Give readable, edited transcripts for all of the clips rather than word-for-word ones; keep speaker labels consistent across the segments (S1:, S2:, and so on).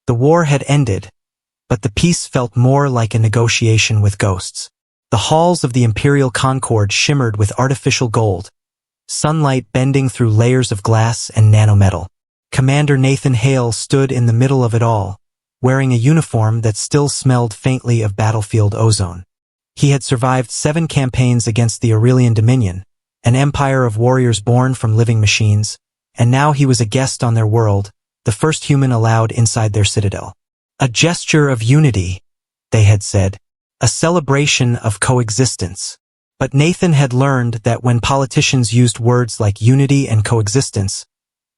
S1: The war had ended, but the peace felt more like a negotiation with ghosts. The halls of the Imperial Concord shimmered with artificial gold, sunlight bending through layers of glass and nanometal. Commander Nathan Hale stood in the middle of it all, wearing a uniform that still smelled faintly of battlefield ozone. He had survived 7 campaigns against the Aurelian Dominion, an empire of warriors born from living machines, and now he was a guest on their world, the first human allowed inside their citadel. A gesture of unity, they had said, a celebration of coexistence. But Nathan had learned that when politicians used words like unity and coexistence,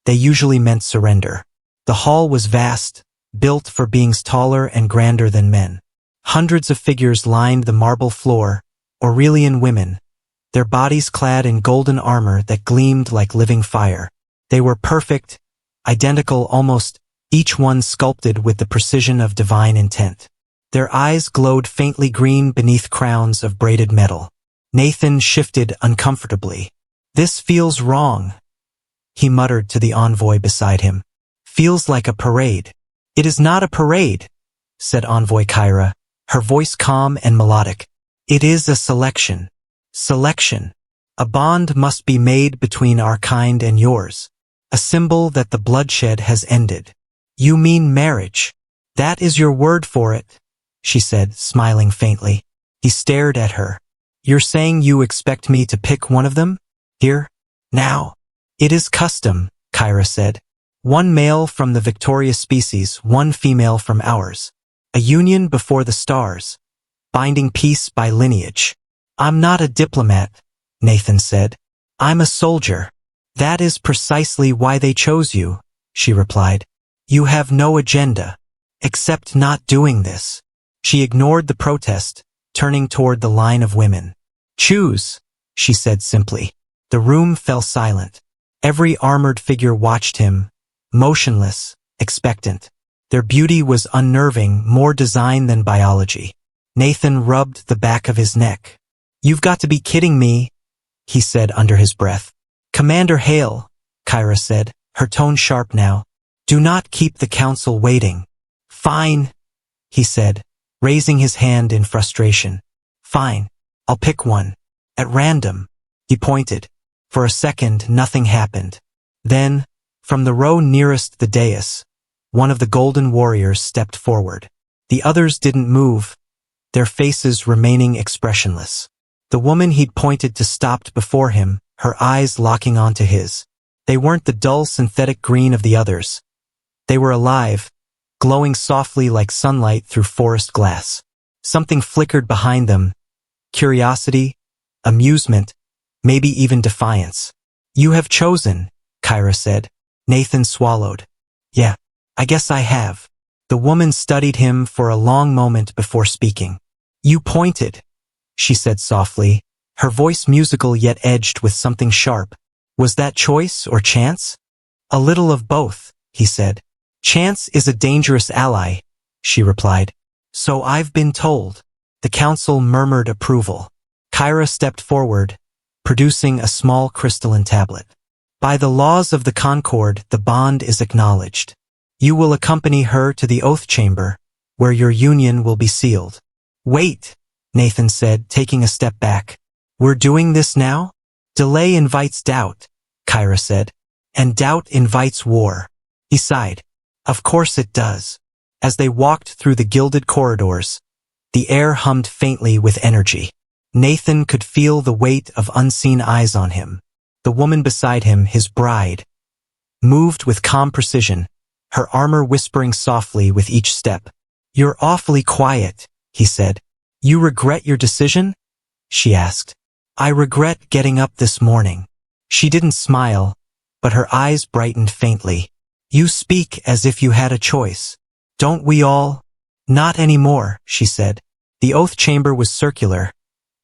S1: they usually meant surrender. The hall was vast, built for beings taller and grander than men. Hundreds of figures lined the marble floor, Aurelian women, their bodies clad in golden armor that gleamed like living fire. They were perfect, identical almost, each one sculpted with the precision of divine intent. Their eyes glowed faintly green beneath crowns of braided metal. Nathan shifted uncomfortably. "This feels wrong," he muttered to the envoy beside him. "Feels like a parade." "It is not a parade," said Envoy Kyra, her voice calm and melodic. "It is a selection. Selection. A bond must be made between our kind and yours. A symbol that the bloodshed has ended." "You mean marriage. That is your word for it," she said, smiling faintly. He stared at her. "You're saying you expect me to pick one of them? Here? Now?" "It is custom," Kyra said. "One male from the victorious species, one female from ours. A union before the stars, binding peace by lineage." "I'm not a diplomat," Nathan said. "I'm a soldier." "That is precisely why they chose you," she replied. "You have no agenda, except not doing this." She ignored the protest, turning toward the line of women. "Choose," she said simply. The room fell silent. Every armored figure watched him, motionless, expectant. Their beauty was unnerving, more design than biology. Nathan rubbed the back of his neck. "You've got to be kidding me," he said under his breath. "Commander Hale," Kyra said, her tone sharp now. "Do not keep the council waiting." "Fine," he said, raising his hand in frustration. "Fine. I'll pick one. At random." He pointed. For a second, nothing happened. Then, from the row nearest the dais, one of the golden warriors stepped forward. The others didn't move, their faces remaining expressionless. The woman he'd pointed to stopped before him, her eyes locking onto his. They weren't the dull synthetic green of the others. They were alive, glowing softly like sunlight through forest glass. Something flickered behind them. Curiosity, amusement, maybe even defiance. "You have chosen," Kyra said. Nathan swallowed. "Yeah, I guess I have." The woman studied him for a long moment before speaking. "You pointed," she said softly, her voice musical yet edged with something sharp. "Was that choice or chance?" "A little of both," he said. "Chance is a dangerous ally," she replied. "So I've been told." The council murmured approval. Kyra stepped forward, producing a small crystalline tablet. "By the laws of the Concord, the bond is acknowledged. You will accompany her to the oath chamber, where your union will be sealed." "Wait," Nathan said, taking a step back. "We're doing this now?" "Delay invites doubt," Kyra said. "And doubt invites war." He sighed. "Of course it does." As they walked through the gilded corridors, the air hummed faintly with energy. Nathan could feel the weight of unseen eyes on him. The woman beside him, his bride, moved with calm precision, her armor whispering softly with each step. "You're awfully quiet," he said. "You regret your decision?" she asked. "I regret getting up this morning." She didn't smile, but her eyes brightened faintly. "You speak as if you had a choice. Don't we all?" "Not anymore," she said. The oath chamber was circular,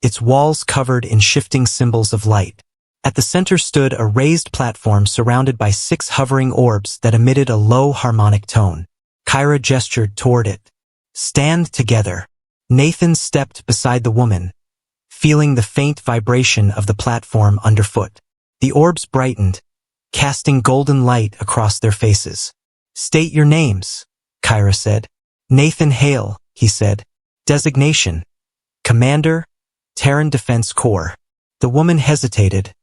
S1: its walls covered in shifting symbols of light. At the center stood a raised platform surrounded by 6 hovering orbs that emitted a low harmonic tone. Kyra gestured toward it. "Stand together." Nathan stepped beside the woman, feeling the faint vibration of the platform underfoot. The orbs brightened, casting golden light across their faces. "State your names," Kyra said. Nathan Hale, he said. Designation: Commander, Terran Defense Corps. The woman hesitated,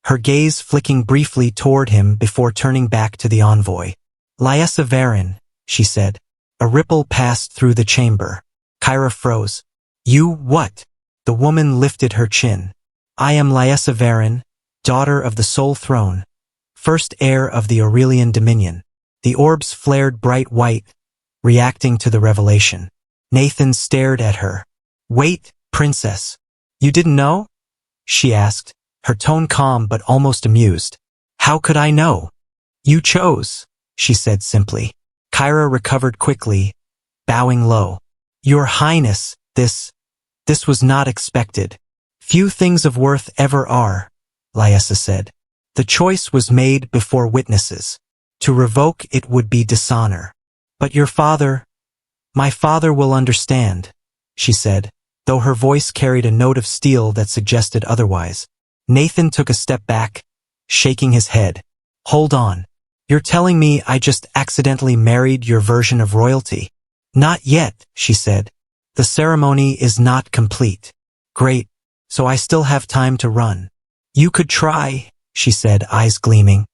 S1: her gaze flicking briefly toward him before turning back to the envoy. Lyessa Varin, she said. A ripple passed through the chamber. Kyra froze. You what? The woman lifted her chin. I am Lyessa Varin, daughter of the Soul Throne, first heir of the Aurelian Dominion. The orbs flared bright white, reacting to the revelation. Nathan stared at her. Wait, princess. You didn't know? She asked, her tone calm but almost amused. How could I know? You chose, she said simply. Kyra recovered quickly, bowing low. Your Highness, this was not expected. Few things of worth ever are, Lyessa said. The choice was made before witnesses. To revoke it would be dishonor. But your father, my father will understand, she said, though her voice carried a note of steel that suggested otherwise. Nathan took a step back, shaking his head. Hold on. You're telling me I just accidentally married your version of royalty? Not yet, she said. The ceremony is not complete. Great, so I still have time to run. You could try, she said, eyes gleaming.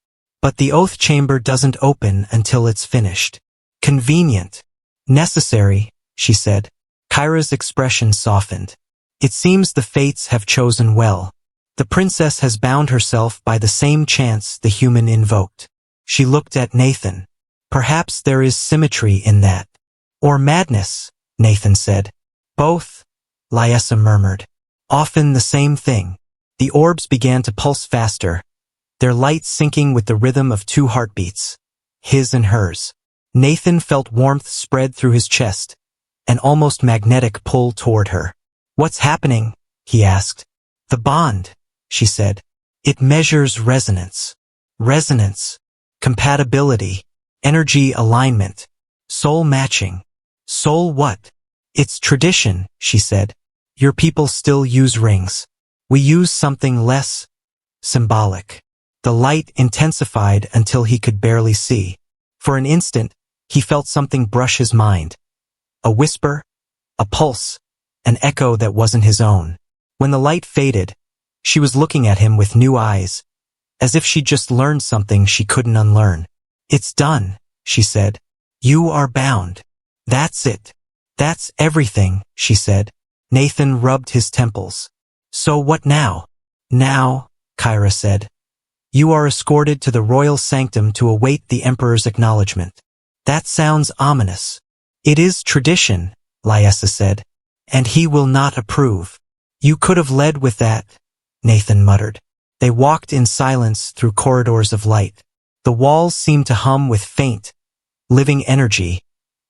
S1: But the oath chamber doesn't open until it's finished. Convenient. Necessary, she said. Kyra's expression softened. It seems the fates have chosen well. The princess has bound herself by the same chance the human invoked. She looked at Nathan. Perhaps there is symmetry in that. Or madness, Nathan said. Both, Lyessa murmured. Often the same thing. The orbs began to pulse faster, their light syncing with the rhythm of two heartbeats, his and hers. Nathan felt warmth spread through his chest, an almost magnetic pull toward her. What's happening? He asked. The bond, she said. It measures resonance. Resonance. Compatibility. Energy alignment. Soul matching. Soul what? It's tradition, she said. Your people still use rings. We use something less symbolic. The light intensified until he could barely see. For an instant, he felt something brush his mind. A whisper, a pulse, an echo that wasn't his own. When the light faded, she was looking at him with new eyes, as if she'd just learned something she couldn't unlearn. It's done, she said. You are bound. That's it. That's everything, she said. Nathan rubbed his temples. So what now? Now, Kyra said. You are escorted to the royal sanctum to await the emperor's acknowledgement. That sounds ominous. It is tradition, Lyessa said, and he will not approve. You could have led with that, Nathan muttered. They walked in silence through corridors of light. The walls seemed to hum with faint, living energy,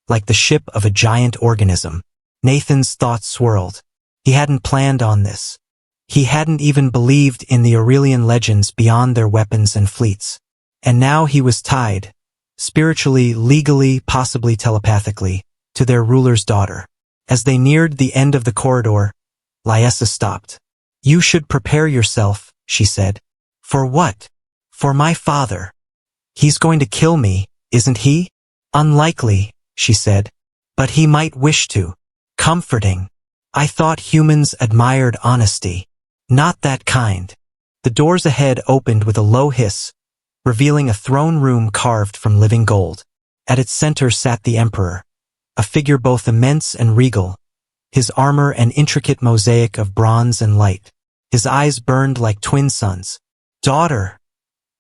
S1: like the ship of a giant organism. Nathan's thoughts swirled. He hadn't planned on this. He hadn't even believed in the Aurelian legends beyond their weapons and fleets. And now he was tied, spiritually, legally, possibly telepathically, to their ruler's daughter. As they neared the end of the corridor, Lyessa stopped. You should prepare yourself, she said. For what? For my father. He's going to kill me, isn't he? Unlikely, she said. But he might wish to. Comforting. I thought humans admired honesty. Not that kind. The doors ahead opened with a low hiss, revealing a throne room carved from living gold. At its center sat the emperor, a figure both immense and regal, his armor an intricate mosaic of bronze and light. His eyes burned like twin suns. Daughter,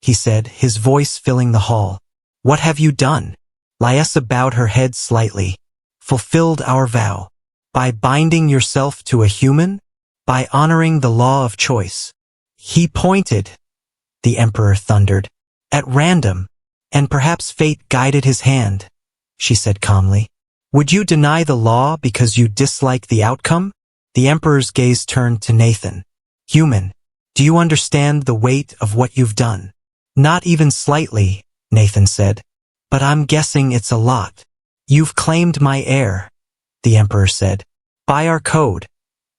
S1: he said, his voice filling the hall. What have you done? Lyessa bowed her head slightly. Fulfilled our vow. By binding yourself to a human? By honoring the law of choice. He pointed, the emperor thundered. At random, and perhaps fate guided his hand, she said calmly. Would you deny the law because you dislike the outcome? The emperor's gaze turned to Nathan. Human, do you understand the weight of what you've done? Not even slightly, Nathan said. But I'm guessing it's a lot. You've claimed my heir, the emperor said. By our code.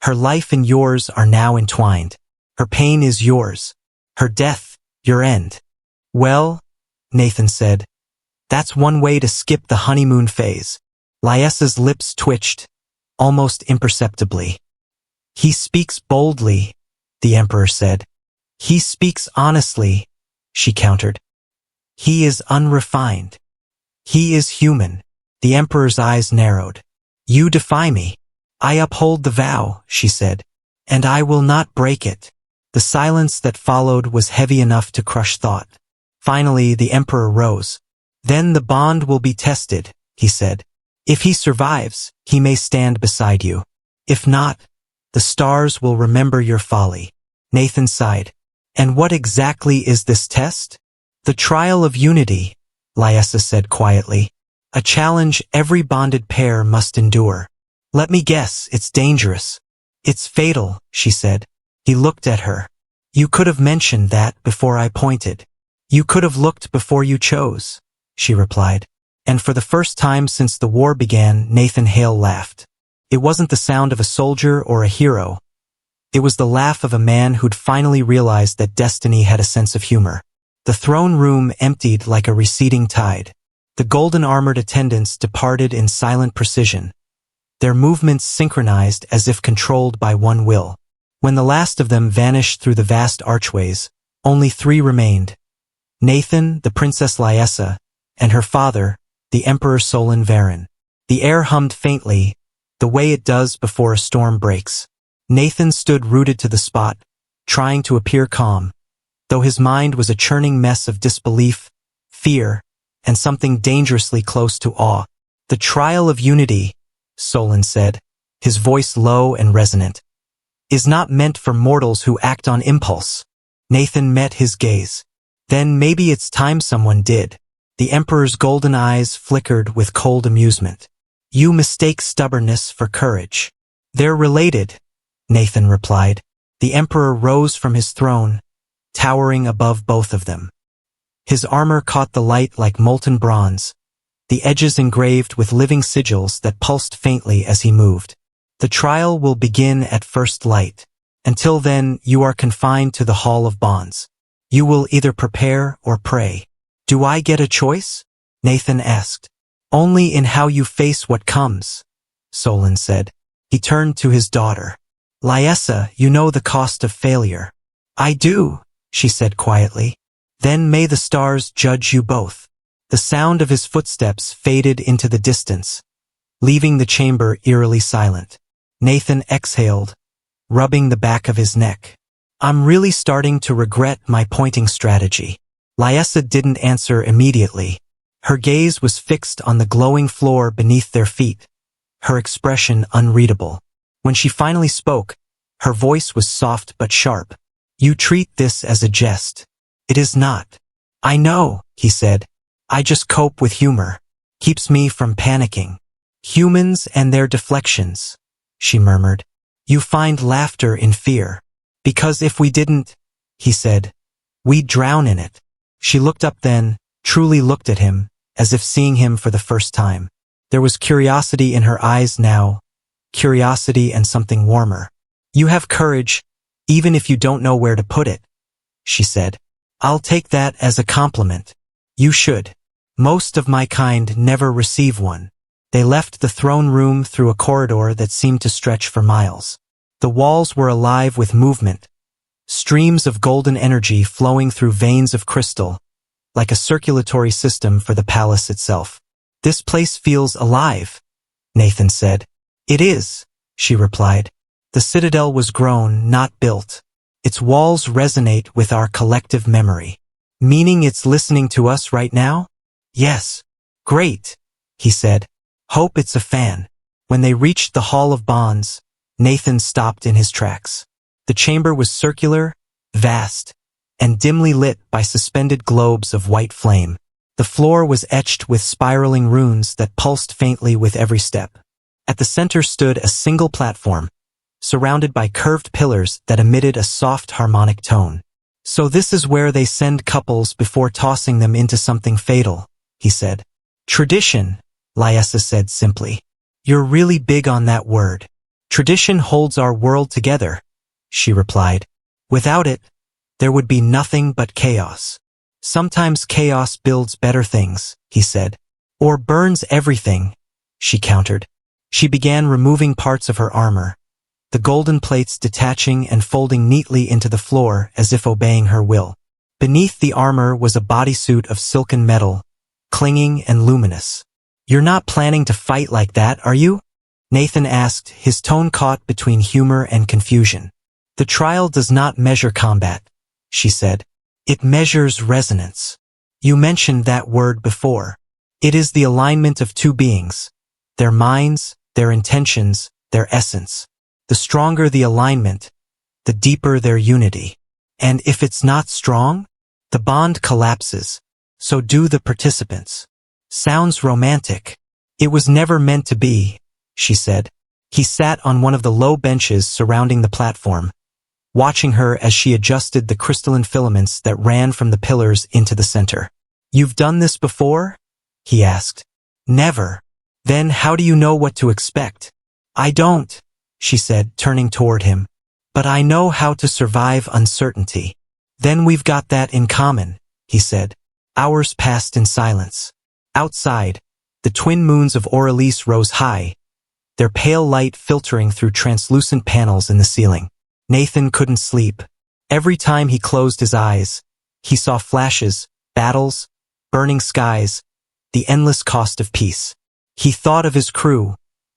S1: Her life and yours are now entwined. Her pain is yours. Her death, your end. Well, Nathan said, That's one way to skip the honeymoon phase. Lyesa's lips twitched, almost imperceptibly. He speaks boldly, the Emperor said. He speaks honestly, she countered. He is unrefined. He is human. The Emperor's eyes narrowed. You defy me. I uphold the vow, she said, and I will not break it. The silence that followed was heavy enough to crush thought. Finally, the Emperor rose. Then the bond will be tested, he said. If he survives, he may stand beside you. If not, the stars will remember your folly. Nathan sighed. And what exactly is this test? The trial of unity, Lyessa said quietly. A challenge every bonded pair must endure. Let me guess, it's dangerous. It's fatal, she said. He looked at her. You could have mentioned that before I pointed. You could have looked before you chose, she replied. And for the first time since the war began, Nathan Hale laughed. It wasn't the sound of a soldier or a hero. It was the laugh of a man who'd finally realized that destiny had a sense of humor. The throne room emptied like a receding tide. The golden-armored attendants departed in silent precision, their movements synchronized as if controlled by one will. When the last of them vanished through the vast archways, only 3 remained. Nathan, the Princess Lyessa, and her father, the Emperor Solon Varen. The air hummed faintly, the way it does before a storm breaks. Nathan stood rooted to the spot, trying to appear calm, though his mind was a churning mess of disbelief, fear, and something dangerously close to awe. The trial of unity, Solon said, his voice low and resonant, is not meant for mortals who act on impulse. Nathan met his gaze. Then maybe it's time someone did. The Emperor's golden eyes flickered with cold amusement. You mistake stubbornness for courage. They're related, Nathan replied. The Emperor rose from his throne, towering above both of them. His armor caught the light like molten bronze, the edges engraved with living sigils that pulsed faintly as he moved. The trial will begin at first light. Until then, you are confined to the Hall of Bonds. You will either prepare or pray. Do I get a choice? Nathan asked. Only in how you face what comes, Solon said. He turned to his daughter. Lyessa, you know the cost of failure. I do, she said quietly. Then may the stars judge you both. The sound of his footsteps faded into the distance, leaving the chamber eerily silent. Nathan exhaled, rubbing the back of his neck. I'm really starting to regret my pointing strategy. Lyessa didn't answer immediately. Her gaze was fixed on the glowing floor beneath their feet, her expression unreadable. When she finally spoke, her voice was soft but sharp. You treat this as a jest. It is not. I know, he said. I just cope with humor. Keeps me from panicking. Humans and their deflections, she murmured. You find laughter in fear. Because if we didn't, he said, we'd drown in it. She looked up then, truly looked at him, as if seeing him for the first time. There was curiosity in her eyes now, curiosity and something warmer. You have courage, even if you don't know where to put it, she said. I'll take that as a compliment. You should. Most of my kind never receive one. They left the throne room through a corridor that seemed to stretch for miles. The walls were alive with movement, streams of golden energy flowing through veins of crystal, like a circulatory system for the palace itself. This place feels alive, Nathan said. It is, she replied. The citadel was grown, not built. Its walls resonate with our collective memory. Meaning it's listening to us right now? Yes. Great, he said. Hope it's a fan. When they reached the Hall of Bonds, Nathan stopped in his tracks. The chamber was circular, vast, and dimly lit by suspended globes of white flame. The floor was etched with spiraling runes that pulsed faintly with every step. At the center stood a single platform, surrounded by curved pillars that emitted a soft harmonic tone. So this is where they send couples before tossing them into something fatal, he said. Tradition, Lyessa said simply. You're really big on that word. Tradition holds our world together, she replied. Without it, there would be nothing but chaos. Sometimes chaos builds better things, he said. Or burns everything, she countered. She began removing parts of her armor, the golden plates detaching and folding neatly into the floor as if obeying her will. Beneath the armor was a bodysuit of silken metal, clinging and luminous. "You're not planning to fight like that, are you?" Nathan asked, his tone caught between humor and confusion. "The trial does not measure combat," she said. "It measures resonance. You mentioned that word before. It is the alignment of two beings, their minds, their intentions, their essence. The stronger the alignment, the deeper their unity. And if it's not strong, the bond collapses. So do the participants." "Sounds romantic." "It was never meant to be," she said. He sat on one of the low benches surrounding the platform, watching her as she adjusted the crystalline filaments that ran from the pillars into the center. "You've done this before?" he asked. "Never." "Then how do you know what to expect?" "I don't," she said, turning toward him. "But I know how to survive uncertainty." "Then we've got that in common," he said. Hours passed in silence. Outside, the twin moons of Orelise rose high, their pale light filtering through translucent panels in the ceiling. Nathan couldn't sleep. Every time he closed his eyes, he saw flashes, battles, burning skies, the endless cost of peace. He thought of his crew,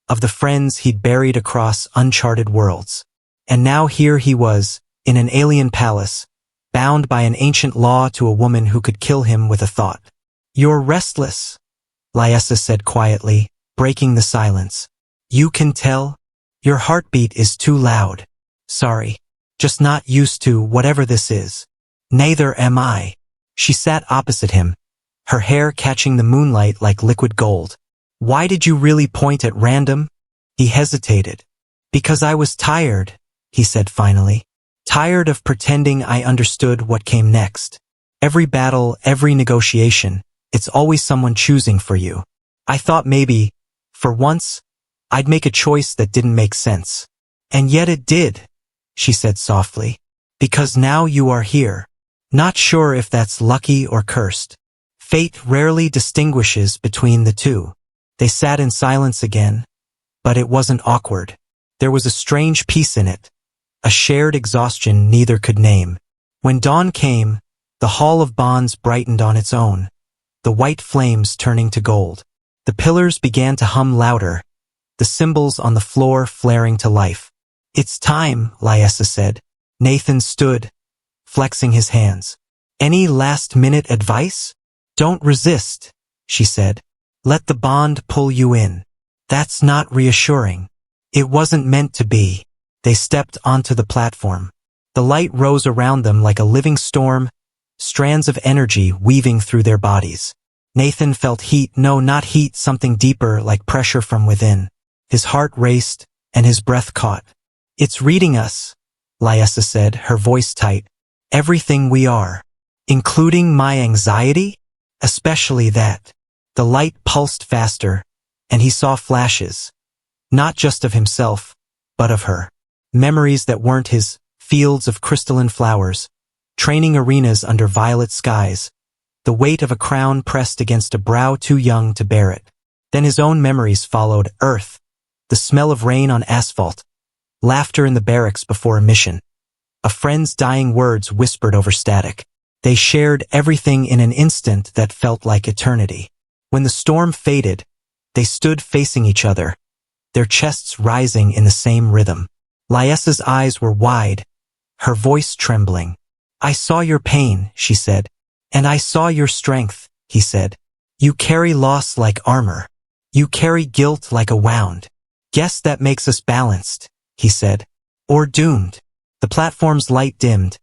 S1: of the friends he'd buried across uncharted worlds. And now here he was, in an alien palace, bound by an ancient law to a woman who could kill him with a thought. "You're restless," Lyessa said quietly, breaking the silence. "You can tell? Your heartbeat is too loud." "Sorry. Just not used to whatever this is." "Neither am I." She sat opposite him, her hair catching the moonlight like liquid gold. "Why did you really point at random?" He hesitated. "Because I was tired," he said finally. "Tired of pretending I understood what came next. Every battle, every negotiation, it's always someone choosing for you. I thought maybe, for once, I'd make a choice that didn't make sense. And yet it did," she said softly. "Because now you are here. Not sure if that's lucky or cursed. Fate rarely distinguishes between the two." They sat in silence again, but it wasn't awkward. There was a strange peace in it, a shared exhaustion neither could name. When dawn came, the Hall of Bonds brightened on its own, the white flames turning to gold. The pillars began to hum louder, the symbols on the floor flaring to life. "It's time," Lyessa said. Nathan stood, flexing his hands. "Any last-minute advice?" "Don't resist," she said. "Let the bond pull you in." "That's not reassuring." "It wasn't meant to be." They stepped onto the platform. The light rose around them like a living storm, strands of energy weaving through their bodies. Nathan felt heat, no, not heat, something deeper, like pressure from within. His heart raced, and his breath caught. "It's reading us," Lyessa said, her voice tight. "Everything we are. Including my anxiety? Especially that." The light pulsed faster, and he saw flashes. Not just of himself, but of her. Memories that weren't his, fields of crystalline flowers, training arenas under violet skies, the weight of a crown pressed against a brow too young to bear it. Then his own memories followed: earth, the smell of rain on asphalt, laughter in the barracks before a mission, a friend's dying words whispered over static. They shared everything in an instant that felt like eternity. When the storm faded, they stood facing each other, their chests rising in the same rhythm. Lyessa's eyes were wide, her voice trembling. "I saw your pain," she said. "And I saw your strength," he said. "You carry loss like armor. You carry guilt like a wound. Guess that makes us balanced," he said. "Or doomed." The platform's light dimmed,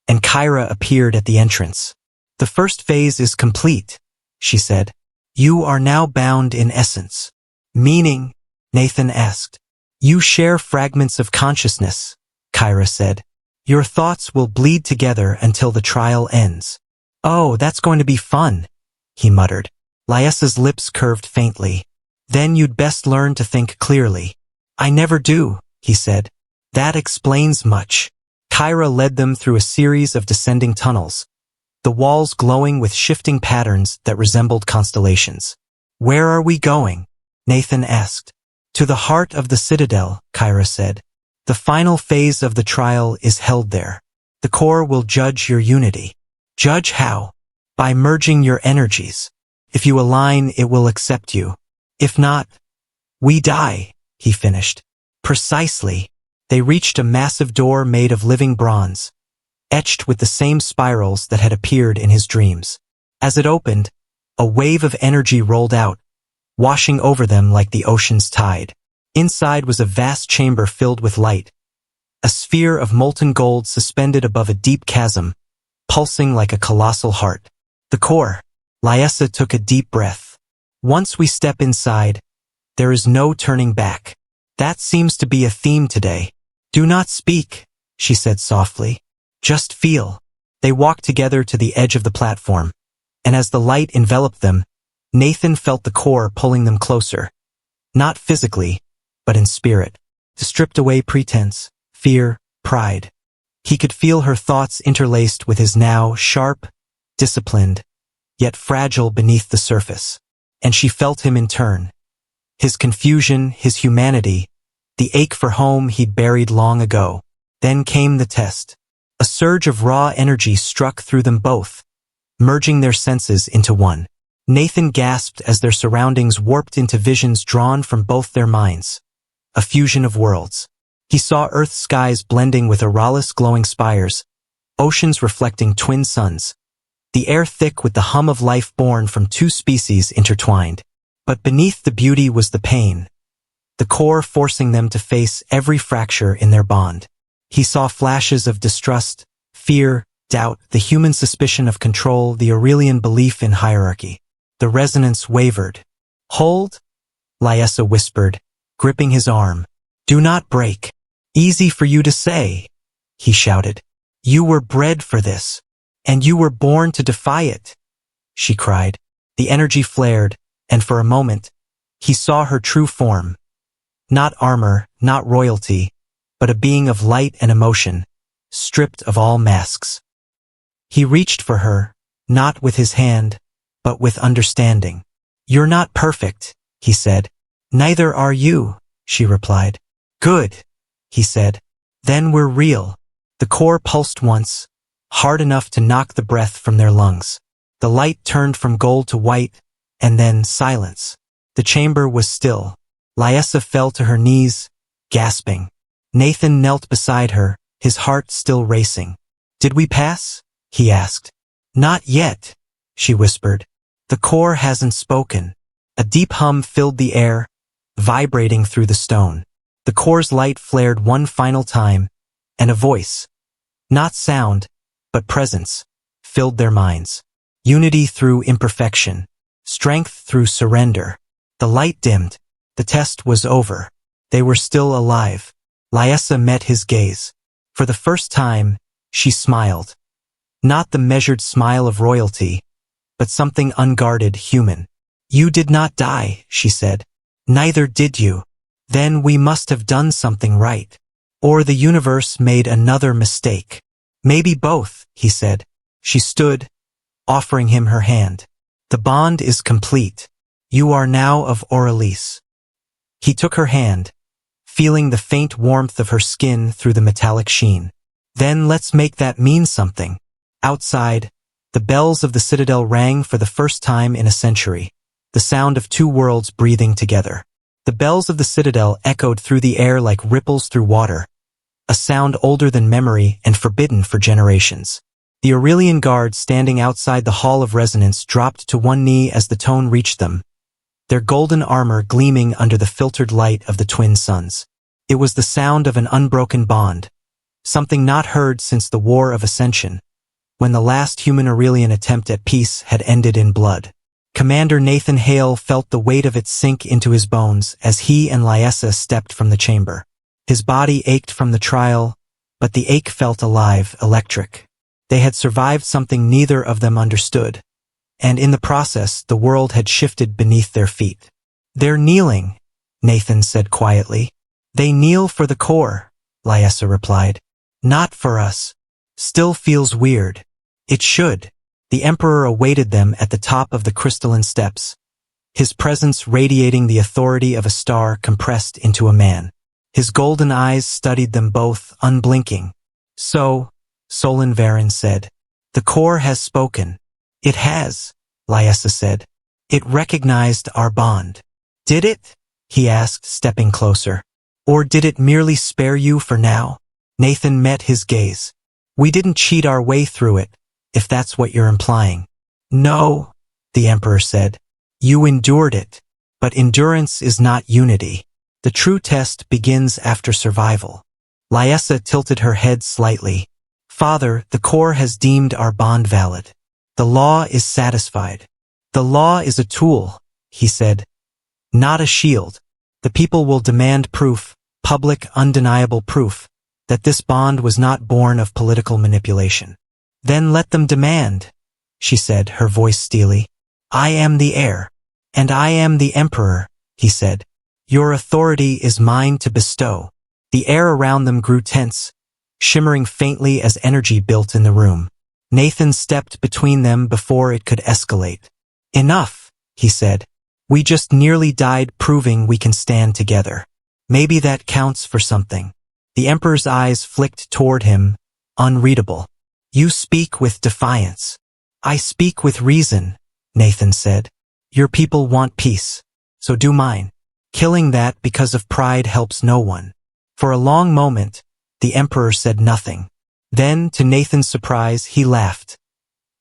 S1: and Kyra appeared at the entrance. "The first phase is complete," she said. "You are now bound in essence." "Meaning?" Nathan asked. "You share fragments of consciousness," Kyra said. "Your thoughts will bleed together until the trial ends." "Oh, that's going to be fun," he muttered. Lyessa's lips curved faintly. "Then you'd best learn to think clearly." "I never do," he said. "That explains much." Kyra led them through a series of descending tunnels, the walls glowing with shifting patterns that resembled constellations. "Where are we going?" Nathan asked. "To the heart of the citadel," Kyra said. "The final phase of the trial is held there. The core will judge your unity." "Judge how?" "By merging your energies. If you align, it will accept you. If not, we die," he finished. "Precisely." They reached a massive door made of living bronze, etched with the same spirals that had appeared in his dreams. As it opened, a wave of energy rolled out, washing over them like the ocean's tide. Inside was a vast chamber filled with light, a sphere of molten gold suspended above a deep chasm, pulsing like a colossal heart. "The core." Lyessa took a deep breath. "Once we step inside, there is no turning back." "That seems to be a theme today." "Do not speak," she said softly. "Just feel." They walked together to the edge of the platform, and as the light enveloped them, Nathan felt the core pulling them closer. Not physically, but in spirit. To stripped away pretense, fear, pride. He could feel her thoughts interlaced with his now sharp, disciplined, yet fragile beneath the surface. And she felt him in turn. His confusion, his humanity, the ache for home he'd buried long ago. Then came the test. A surge of raw energy struck through them both, merging their senses into one. Nathan gasped as their surroundings warped into visions drawn from both their minds. A fusion of worlds. He saw Earth's skies blending with Aurala's glowing spires, oceans reflecting twin suns, the air thick with the hum of life born from two species intertwined. But beneath the beauty was the pain, the core forcing them to face every fracture in their bond. He saw flashes of distrust, fear, doubt, the human suspicion of control, the Aurelian belief in hierarchy. The resonance wavered. "Hold," Lyessa whispered, gripping his arm. "Do not break." "Easy for you to say," he shouted. "You were bred for this, and you were born to defy it," she cried. The energy flared, and for a moment, he saw her true form. Not armor, not royalty, but a being of light and emotion, stripped of all masks. He reached for her, not with his hand, but with understanding. "You're not perfect," he said. "Neither are you," she replied. "Good," he said. "Then we're real." The core pulsed once, hard enough to knock the breath from their lungs. The light turned from gold to white, and then silence. The chamber was still. Lyessa fell to her knees, gasping. Nathan knelt beside her, his heart still racing. "Did we pass?" he asked. "Not yet," she whispered. "The core hasn't spoken." A deep hum filled the air, vibrating through the stone. The core's light flared one final time, and a voice, not sound, but presence, filled their minds. Unity through imperfection, strength through surrender. The light dimmed. The test was over. They were still alive. Lyessa met his gaze. For the first time, she smiled. Not the measured smile of royalty, but something unguarded, human. "You did not die," she said. "Neither did you. Then we must have done something right. Or the universe made another mistake." "Maybe both," he said. She stood, offering him her hand. "The bond is complete. You are now of Auralise." He took her hand, feeling the faint warmth of her skin through the metallic sheen. "Then let's make that mean something." Outside, the bells of the citadel rang for the first time in a century, the sound of two worlds breathing together. The bells of the citadel echoed through the air like ripples through water, a sound older than memory and forbidden for generations. The Aurelian guard standing outside the Hall of Resonance dropped to one knee as the tone reached them, their golden armor gleaming under the filtered light of the twin suns. It was the sound of an unbroken bond, something not heard since the War of Ascension, when the last human Aurelian attempt at peace had ended in blood. Commander Nathan Hale felt the weight of it sink into his bones as he and Lyessa stepped from the chamber. His body ached from the trial, but the ache felt alive, electric. They had survived something neither of them understood, and in the process the world had shifted beneath their feet. "They're kneeling," Nathan said quietly. "They kneel for the core," Lyessa replied. "Not for us." "Still feels weird." "It should." The emperor awaited them at the top of the crystalline steps, his presence radiating the authority of a star compressed into a man. His golden eyes studied them both, unblinking. So, Solon Varin said, the core has spoken. It has, Lyessa said. It recognized our bond. Did it? He asked, stepping closer. Or did it merely spare you for now? Nathan met his gaze. We didn't cheat our way through it, if that's what you're implying. No, the emperor said. You endured it. But endurance is not unity. The true test begins after survival. Lyessa tilted her head slightly. Father, the core has deemed our bond valid. The law is satisfied. The law is a tool, he said, not a shield. The people will demand proof, public, undeniable proof, that this bond was not born of political manipulation. Then let them demand, she said, her voice steely. I am the heir, and I am the emperor, he said. Your authority is mine to bestow. The air around them grew tense, shimmering faintly as energy built in the room. Nathan stepped between them before it could escalate. Enough, he said. We just nearly died proving we can stand together. Maybe that counts for something. The emperor's eyes flicked toward him, unreadable. You speak with defiance. I speak with reason, Nathan said. Your people want peace. So do mine. Killing that because of pride helps no one. For a long moment, the emperor said nothing. Then, to Nathan's surprise, he laughed.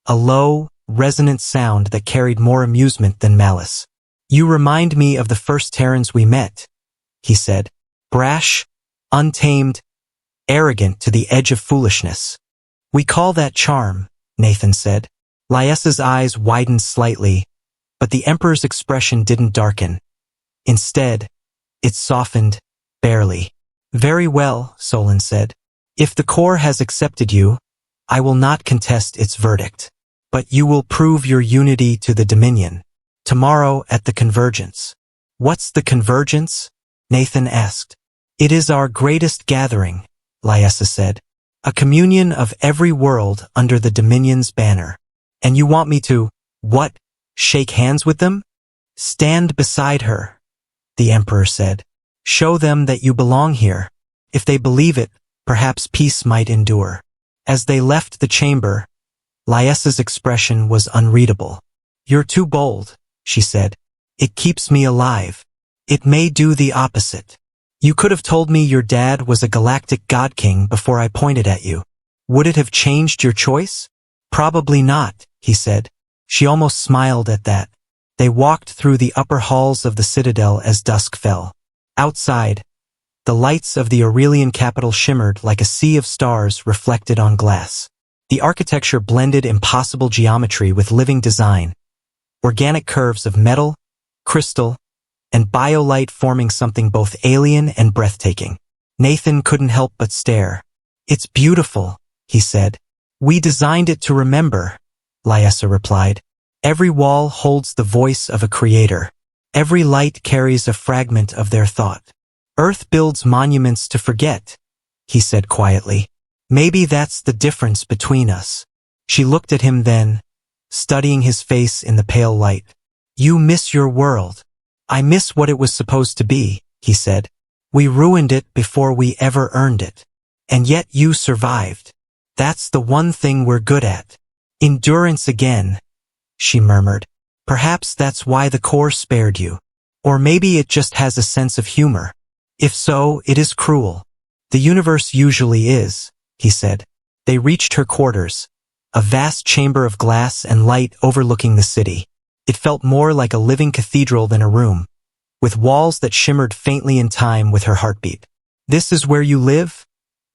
S1: A low, resonant sound that carried more amusement than malice. You remind me of the first Terrans we met, he said. Brash, untamed, arrogant to the edge of foolishness. We call that charm, Nathan said. Lyessa's eyes widened slightly, but the emperor's expression didn't darken. Instead, it softened, barely. Very well, Solon said. If the core has accepted you, I will not contest its verdict. But you will prove your unity to the Dominion. Tomorrow at the Convergence. What's the Convergence? Nathan asked. It is our greatest gathering, Lyessa said. A communion of every world under the Dominion's banner. And you want me to, what, shake hands with them? Stand beside her, the emperor said. Show them that you belong here. If they believe it, perhaps peace might endure. As they left the chamber, Lyessa's expression was unreadable. You're too bold, she said. It keeps me alive. It may do the opposite. You could have told me your dad was a galactic god king before I pointed at you. Would it have changed your choice? Probably not, he said. She almost smiled at that. They walked through the upper halls of the citadel as dusk fell. Outside, the lights of the Aurelian capital shimmered like a sea of stars reflected on glass. The architecture blended impossible geometry with living design, organic curves of metal, crystal, and biolight forming something both alien and breathtaking. Nathan couldn't help but stare. It's beautiful, he said. We designed it to remember, Lyessa replied. Every wall holds the voice of a creator. Every light carries a fragment of their thought. Earth builds monuments to forget, he said quietly. Maybe that's the difference between us. She looked at him then, studying his face in the pale light. You miss your world. I miss what it was supposed to be, he said. We ruined it before we ever earned it. And yet you survived. That's the one thing we're good at. Endurance again, she murmured. Perhaps that's why the core spared you. Or maybe it just has a sense of humor. If so, it is cruel. The universe usually is, he said. They reached her quarters, a vast chamber of glass and light overlooking the city. It felt more like a living cathedral than a room, with walls that shimmered faintly in time with her heartbeat. This is where you live?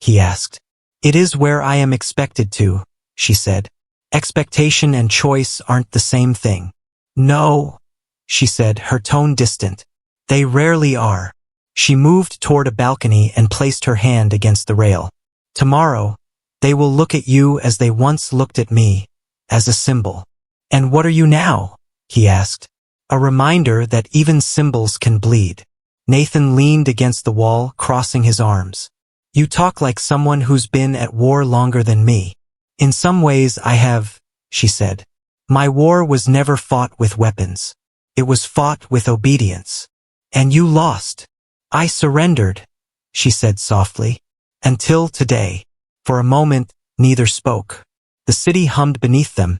S1: He asked. It is where I am expected to, she said. Expectation and choice aren't the same thing. No, she said, her tone distant. They rarely are. She moved toward a balcony and placed her hand against the rail. Tomorrow, they will look at you as they once looked at me, as a symbol. And what are you now? He asked. A reminder that even symbols can bleed. Nathan leaned against the wall, crossing his arms. You talk like someone who's been at war longer than me. In some ways I have, she said. My war was never fought with weapons. It was fought with obedience. And you lost. I surrendered, she said softly. Until today. For a moment, neither spoke. The city hummed beneath them,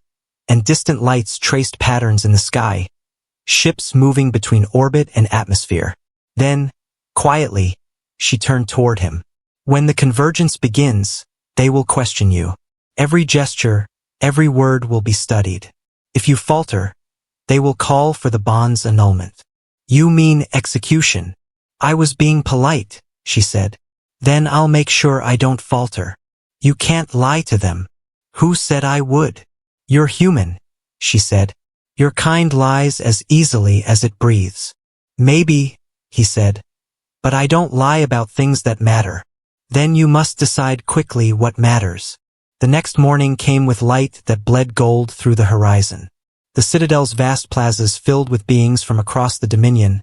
S1: and distant lights traced patterns in the sky, ships moving between orbit and atmosphere. Then, quietly, she turned toward him. When the convergence begins, they will question you. Every gesture, every word will be studied. If you falter, they will call for the bond's annulment. You mean execution. I was being polite, she said. Then I'll make sure I don't falter. You can't lie to them. Who said I would? You're human, she said. Your kind lies as easily as it breathes. Maybe, he said, but I don't lie about things that matter. Then you must decide quickly what matters. The next morning came with light that bled gold through the horizon. The citadel's vast plazas filled with beings from across the Dominion,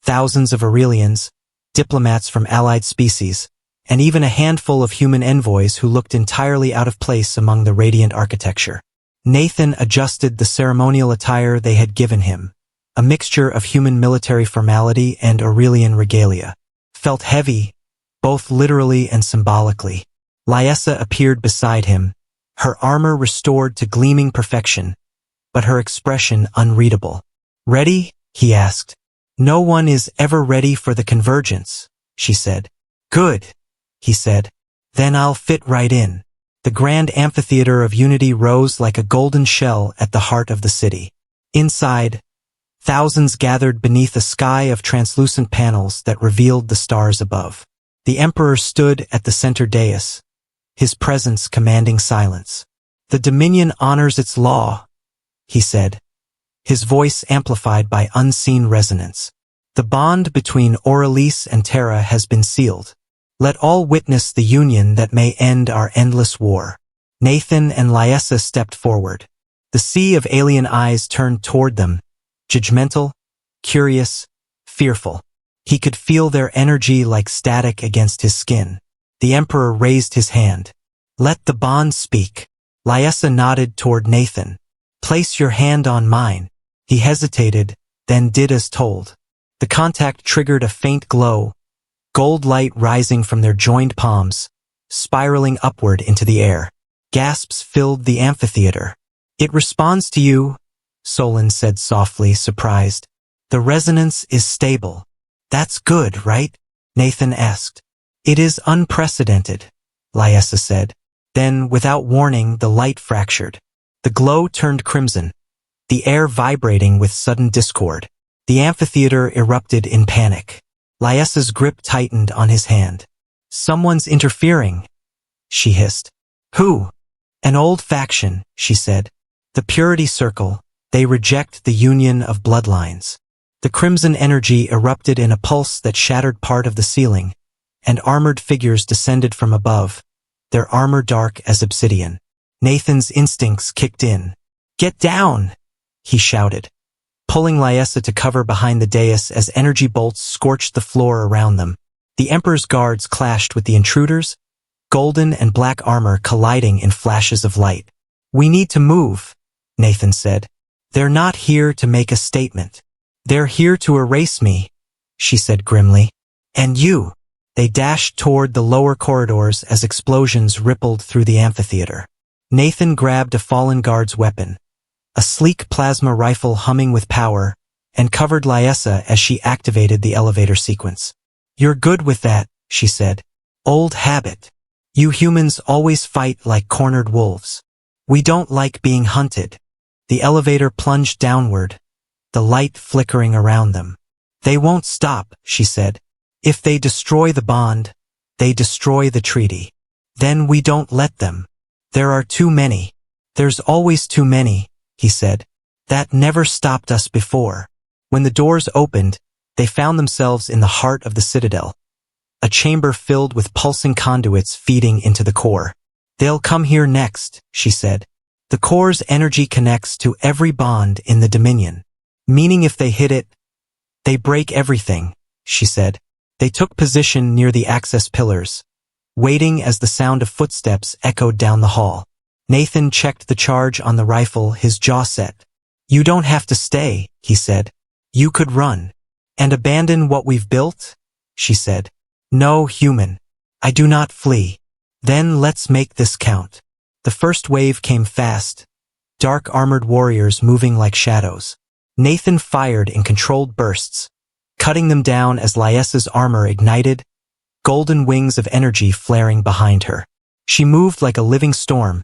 S1: thousands of Aurelians, diplomats from allied species, and even a handful of human envoys who looked entirely out of place among the radiant architecture. Nathan adjusted the ceremonial attire they had given him, a mixture of human military formality and Aurelian regalia. Felt heavy, both literally and symbolically. Lyessa appeared beside him, her armor restored to gleaming perfection, but her expression unreadable. Ready? He asked. No one is ever ready for the convergence, she said. Good, he said. Then I'll fit right in. The grand amphitheater of unity rose like a golden shell at the heart of the city. Inside, thousands gathered beneath a sky of translucent panels that revealed the stars above. The emperor stood at the center dais, his presence commanding silence. The Dominion honors its law, he said, his voice amplified by unseen resonance. The bond between Aurelius and Terra has been sealed. Let all witness the union that may end our endless war. Nathan and Lyessa stepped forward. The sea of alien eyes turned toward them, judgmental, curious, fearful. He could feel their energy like static against his skin. The emperor raised his hand. Let the bond speak. Lyessa nodded toward Nathan. Place your hand on mine. He hesitated, then did as told. The contact triggered a faint glow, gold light rising from their joined palms, spiraling upward into the air. Gasps filled the amphitheater. It responds to you, Solon said softly, surprised. The resonance is stable. That's good, right? Nathan asked. It is unprecedented, Lyessa said. Then, without warning, the light fractured. The glow turned crimson, the air vibrating with sudden discord. The amphitheater erupted in panic. Lyessa's grip tightened on his hand. Someone's interfering, she hissed. Who? An old faction, she said. The Purity Circle. They reject the union of bloodlines. The crimson energy erupted in a pulse that shattered part of the ceiling, and armored figures descended from above, their armor dark as obsidian. Nathan's instincts kicked in. Get down, he shouted, pulling Lyessa to cover behind the dais as energy bolts scorched the floor around them. The Emperor's guards clashed with the intruders, golden and black armor colliding in flashes of light. We need to move, Nathan said. They're not here to make a statement. They're here to erase me, she said grimly. And you. They dashed toward the lower corridors as explosions rippled through the amphitheater. Nathan grabbed a fallen guard's weapon, a sleek plasma rifle humming with power, and covered Lyessa as she activated the elevator sequence. You're good with that, she said. Old habit. You humans always fight like cornered wolves. We don't like being hunted. The elevator plunged downward, the light flickering around them. They won't stop, she said. If they destroy the bond, they destroy the treaty. Then we don't let them. There are too many. There's always too many, he said. That never stopped us before. When the doors opened, they found themselves in the heart of the citadel, a chamber filled with pulsing conduits feeding into the core. They'll come here next, she said. The core's energy connects to every bond in the Dominion, meaning if they hit it, they break everything, she said. They took position near the access pillars, waiting as the sound of footsteps echoed down the hall. Nathan checked the charge on the rifle, his jaw set. "You don't have to stay," he said. "You could run." "And abandon what we've built?" she said. "No, human. I do not flee." "Then let's make this count." The first wave came fast, dark armored warriors moving like shadows. Nathan fired in controlled bursts, cutting them down as Lyesa's armor ignited, golden wings of energy flaring behind her. She moved like a living storm,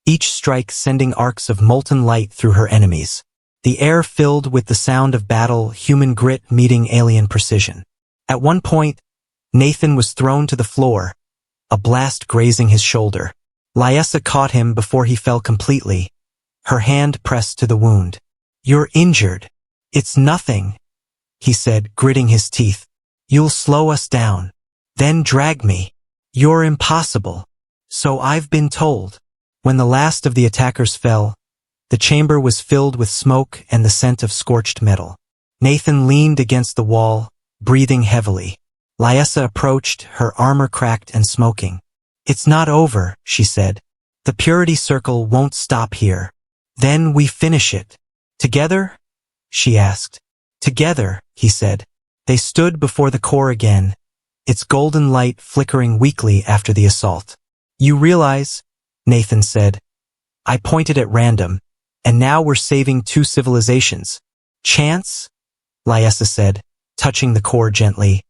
S1: each strike sending arcs of molten light through her enemies. The air filled with the sound of battle, human grit meeting alien precision. At one point, Nathan was thrown to the floor, a blast grazing his shoulder. Lyesa caught him before he fell completely, her hand pressed to the wound. "You're injured." "It's nothing," he said, gritting his teeth. "You'll slow us down. Then drag me." "You're impossible." "So I've been told." When the last of the attackers fell, the chamber was filled with smoke and the scent of scorched metal. Nathan leaned against the wall, breathing heavily. Lyesa approached, her armor cracked and smoking. "It's not over," she said. "The purity circle won't stop here. Then we finish it." "Together?" she asked. "Together," he said. They stood before the core again, its golden light flickering weakly after the assault. "You realize," Nathan said. "I pointed at random, and now we're saving 2 civilizations. Chance," Lyesa said, touching the core gently,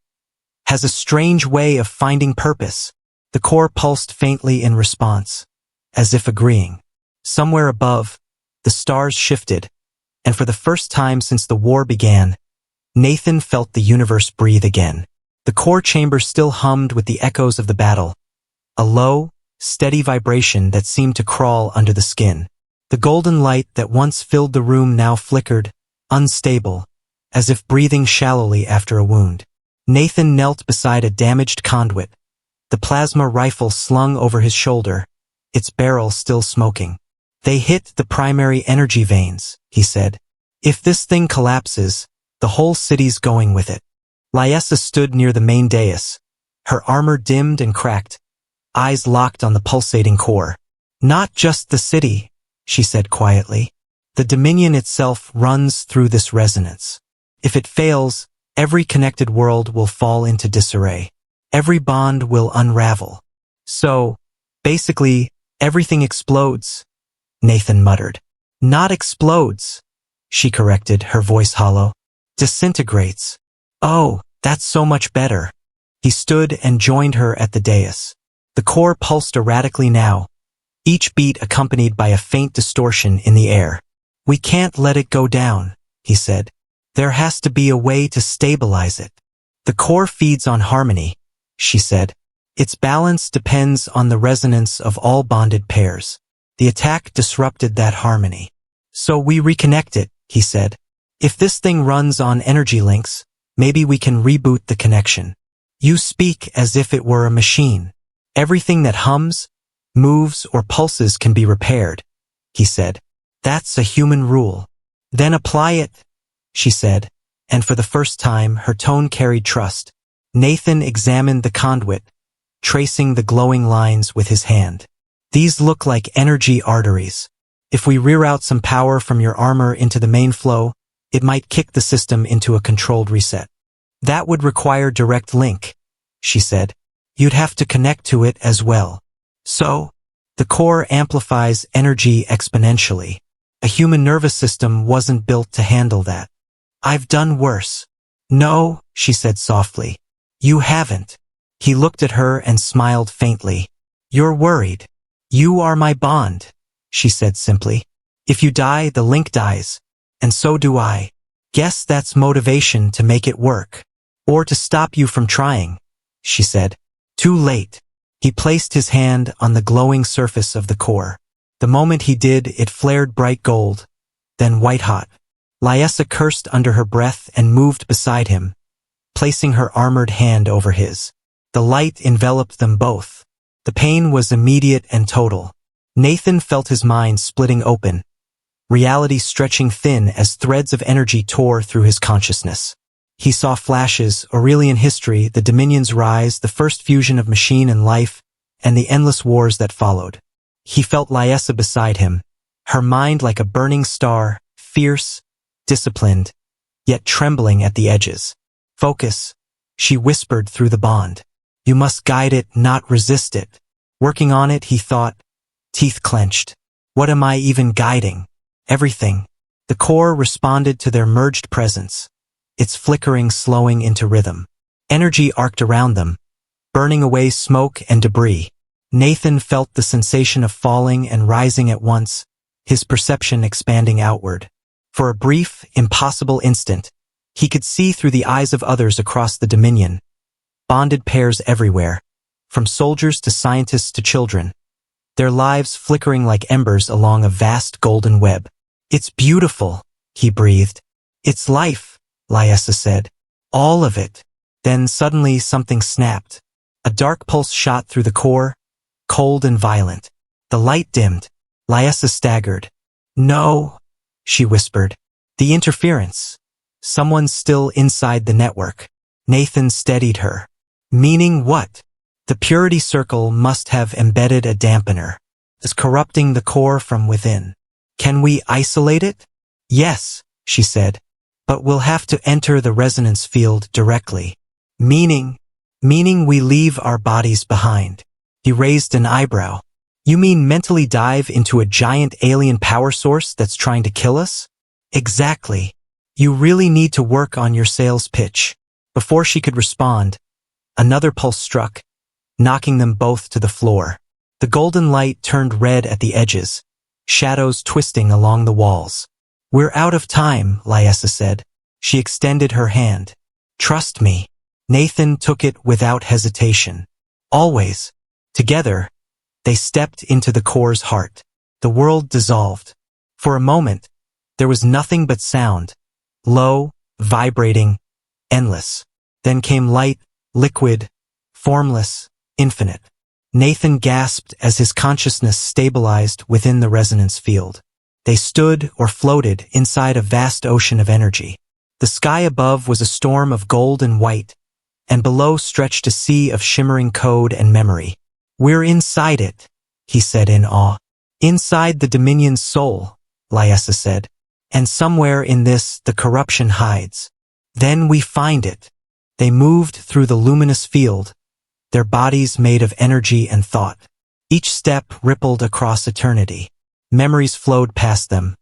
S1: "has a strange way of finding purpose." The core pulsed faintly in response, as if agreeing. Somewhere above, the stars shifted, and for the first time since the war began, Nathan felt the universe breathe again. The core chamber still hummed with the echoes of the battle, a low, steady vibration that seemed to crawl under the skin. The golden light that once filled the room now flickered, unstable, as if breathing shallowly after a wound. Nathan knelt beside a damaged conduit, the plasma rifle slung over his shoulder, its barrel still smoking. "They hit the primary energy veins," he said. "If this thing collapses, the whole city's going with it." Lyesa stood near the main dais, her armor dimmed and cracked, eyes locked on the pulsating core. "Not just the city," she said quietly. "The Dominion itself runs through this resonance. If it fails, every connected world will fall into disarray. Every bond will unravel. So, basically, everything explodes," Nathan muttered. "Not explodes," she corrected, her voice hollow. "Disintegrates." "Oh, that's so much better." He stood and joined her at the dais. The core pulsed erratically now, each beat accompanied by a faint distortion in the air. "We can't let it go down," he said. "There has to be a way to stabilize it." "The core feeds on harmony," she said. "Its balance depends on the resonance of all bonded pairs. The attack disrupted that harmony. So we reconnect it," he said. "If this thing runs on energy links, maybe we can reboot the connection." "You speak as if it were a machine. Everything that hums, moves, or pulses can be repaired," he said. "That's a human rule." "Then apply it," she said, and for the first time her tone carried trust. Nathan examined the conduit, tracing the glowing lines with his hand. "These look like energy arteries. If we reroute some power from your armor into the main flow, it might kick the system into a controlled reset." "That would require direct link," she said. "You'd have to connect to it as well." "So, the core amplifies energy exponentially. A human nervous system wasn't built to handle that." "I've done worse." "No," she said softly. "You haven't." He looked at her and smiled faintly. "You're worried." "You are my bond," she said simply. "If you die, the link dies. And so do I. Guess that's motivation to make it work. Or to stop you from trying," she said. "Too late." He placed his hand on the glowing surface of the core. The moment he did, it flared bright gold, then white-hot. Lyesa cursed under her breath and moved beside him, placing her armored hand over his. The light enveloped them both. The pain was immediate and total. Nathan felt his mind splitting open, reality stretching thin as threads of energy tore through his consciousness. He saw flashes, Aurelian history, the Dominion's rise, the first fusion of machine and life, and the endless wars that followed. He felt Lyessa beside him, her mind like a burning star, fierce, disciplined, yet trembling at the edges. Focus, she whispered through the bond. You must guide it, not resist it. Working on it, he thought, teeth clenched. What am I even guiding? Everything. The core responded to their merged presence, its flickering slowing into rhythm. Energy arced around them, burning away smoke and debris. Nathan felt the sensation of falling and rising at once, his perception expanding outward. For a brief, impossible instant, he could see through the eyes of others across the Dominion. Bonded pairs everywhere, from soldiers to scientists to children, their lives flickering like embers along a vast golden web. It's beautiful, he breathed. It's life, Lyessa said. All of it. Then suddenly something snapped. A dark pulse shot through the core, cold and violent. The light dimmed. Lyessa staggered. No, she whispered. The interference. Someone's still inside the network. Nathan steadied her. Meaning what? The purity circle must have embedded a dampener. Is corrupting the core from within. Can we isolate it? Yes, she said. But we'll have to enter the resonance field directly. Meaning we leave our bodies behind. He raised an eyebrow. You mean mentally dive into a giant alien power source that's trying to kill us? Exactly. You really need to work on your sales pitch. Before she could respond, another pulse struck, knocking them both to the floor. The golden light turned red at the edges, shadows twisting along the walls. We're out of time, Lyessa said. She extended her hand. Trust me. Nathan took it without hesitation. Always. Together, they stepped into the core's heart. The world dissolved. For a moment, there was nothing but sound. Low, vibrating, endless. Then came light, liquid, formless, infinite. Nathan gasped as his consciousness stabilized within the resonance field. They stood or floated inside a vast ocean of energy. The sky above was a storm of gold and white, and below stretched a sea of shimmering code and memory. We're inside it, he said in awe. Inside the Dominion's soul, Lyessa said. And somewhere in this, the corruption hides. Then we find it. They moved through the luminous field, their bodies made of energy and thought. Each step rippled across eternity. Memories flowed past them.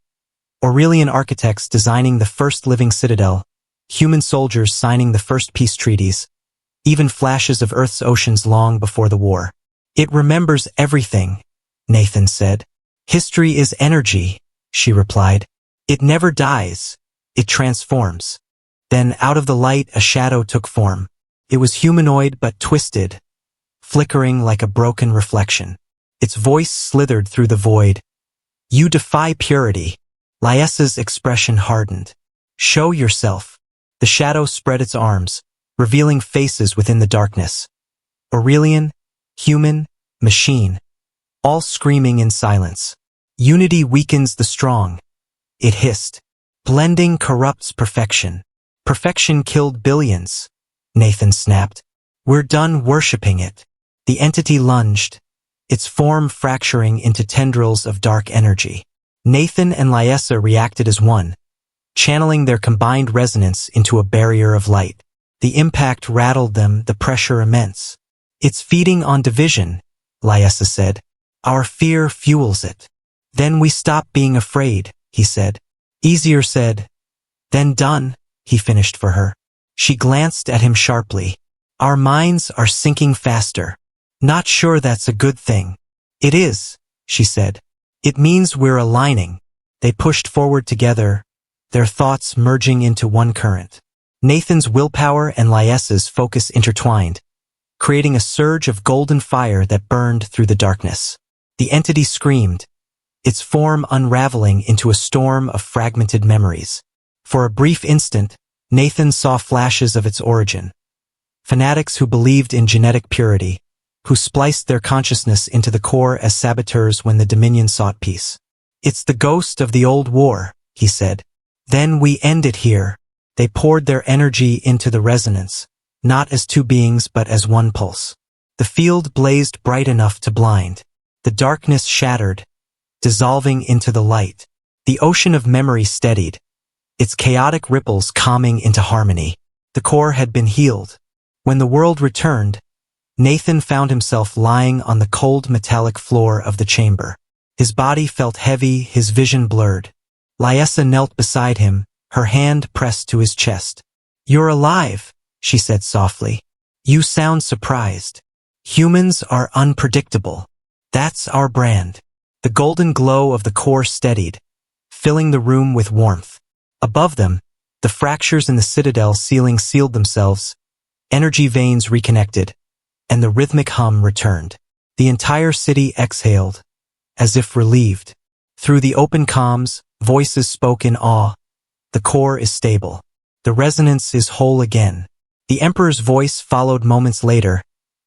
S1: Aurelian architects designing the first living citadel, human soldiers signing the first peace treaties, even flashes of Earth's oceans long before the war. It remembers everything, Nathan said. History is energy, she replied. It never dies. It transforms. Then out of the light a shadow took form. It was humanoid but twisted, flickering like a broken reflection. Its voice slithered through the void. You defy purity. Lyessa's expression hardened. Show yourself. The shadow spread its arms, revealing faces within the darkness. Aurelian, human, machine, all screaming in silence. Unity weakens the strong. It hissed. Blending corrupts perfection. Perfection killed billions. Nathan snapped. We're done worshipping it. The entity lunged, its form fracturing into tendrils of dark energy. Nathan and Lyessa reacted as one, channeling their combined resonance into a barrier of light. The impact rattled them, the pressure immense. It's feeding on division, Lyessa said. Our fear fuels it. Then we stop being afraid, he said. Easier said than done, he finished for her. She glanced at him sharply. Our minds are sinking faster. Not sure that's a good thing. It is, she said. It means we're aligning. They pushed forward together, their thoughts merging into one current. Nathan's willpower and Lyessa's focus intertwined, creating a surge of golden fire that burned through the darkness. The entity screamed, its form unraveling into a storm of fragmented memories. For a brief instant, Nathan saw flashes of its origin. Fanatics who believed in genetic purity, who spliced their consciousness into the core as saboteurs when the Dominion sought peace. It's the ghost of the old war, he said. Then we end it here. They poured their energy into the resonance, not as two beings but as one pulse. The field blazed bright enough to blind. The darkness shattered, dissolving into the light. The ocean of memory steadied, its chaotic ripples calming into harmony. The core had been healed. When the world returned, Nathan found himself lying on the cold metallic floor of the chamber. His body felt heavy, his vision blurred. Lyessa knelt beside him, her hand pressed to his chest. "You're alive," she said softly. "You sound surprised. Humans are unpredictable. That's our brand." The golden glow of the core steadied, filling the room with warmth. Above them, the fractures in the citadel ceiling sealed themselves, energy veins reconnected, and the rhythmic hum returned. The entire city exhaled, as if relieved. Through the open comms, voices spoke in awe. "The core is stable. The resonance is whole again." The Emperor's voice followed moments later,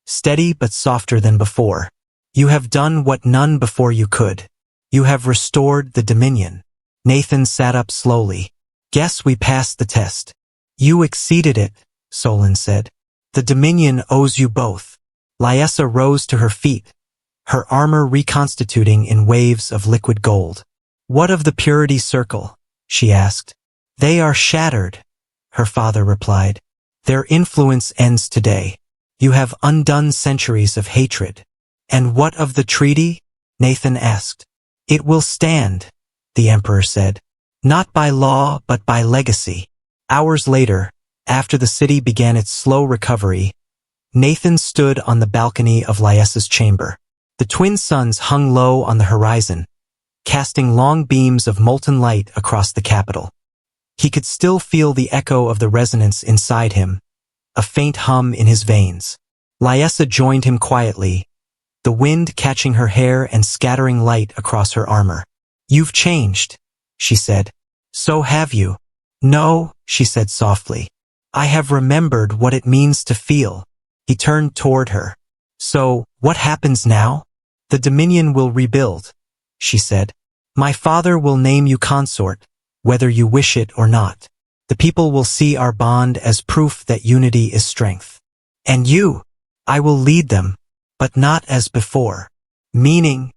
S1: steady but softer than before. "You have done what none before you could. You have restored the Dominion." Nathan sat up slowly. "Guess we passed the test." "You exceeded it," Solon said. "The Dominion owes you both." Lyessa rose to her feet, her armor reconstituting in waves of liquid gold. "What of the purity circle?" she asked. "They are shattered," her father replied. "Their influence ends today. You have undone centuries of hatred." "And what of the treaty?" Nathan asked. "It will stand," the Emperor said. "Not by law, but by legacy." Hours later, after the city began its slow recovery, Nathan stood on the balcony of Lyessa's chamber. The twin suns hung low on the horizon, casting long beams of molten light across the capital. He could still feel the echo of the resonance inside him, a faint hum in his veins. Lyessa joined him quietly, the wind catching her hair and scattering light across her armor. "You've changed," she said. "So have you." "No," she said softly. "I have remembered what it means to feel." He turned toward her. "So, what happens now?" "The Dominion will rebuild," she said. "My father will name you consort, whether you wish it or not. The people will see our bond as proof that unity is strength. And you, I will lead them, but not as before. Meaning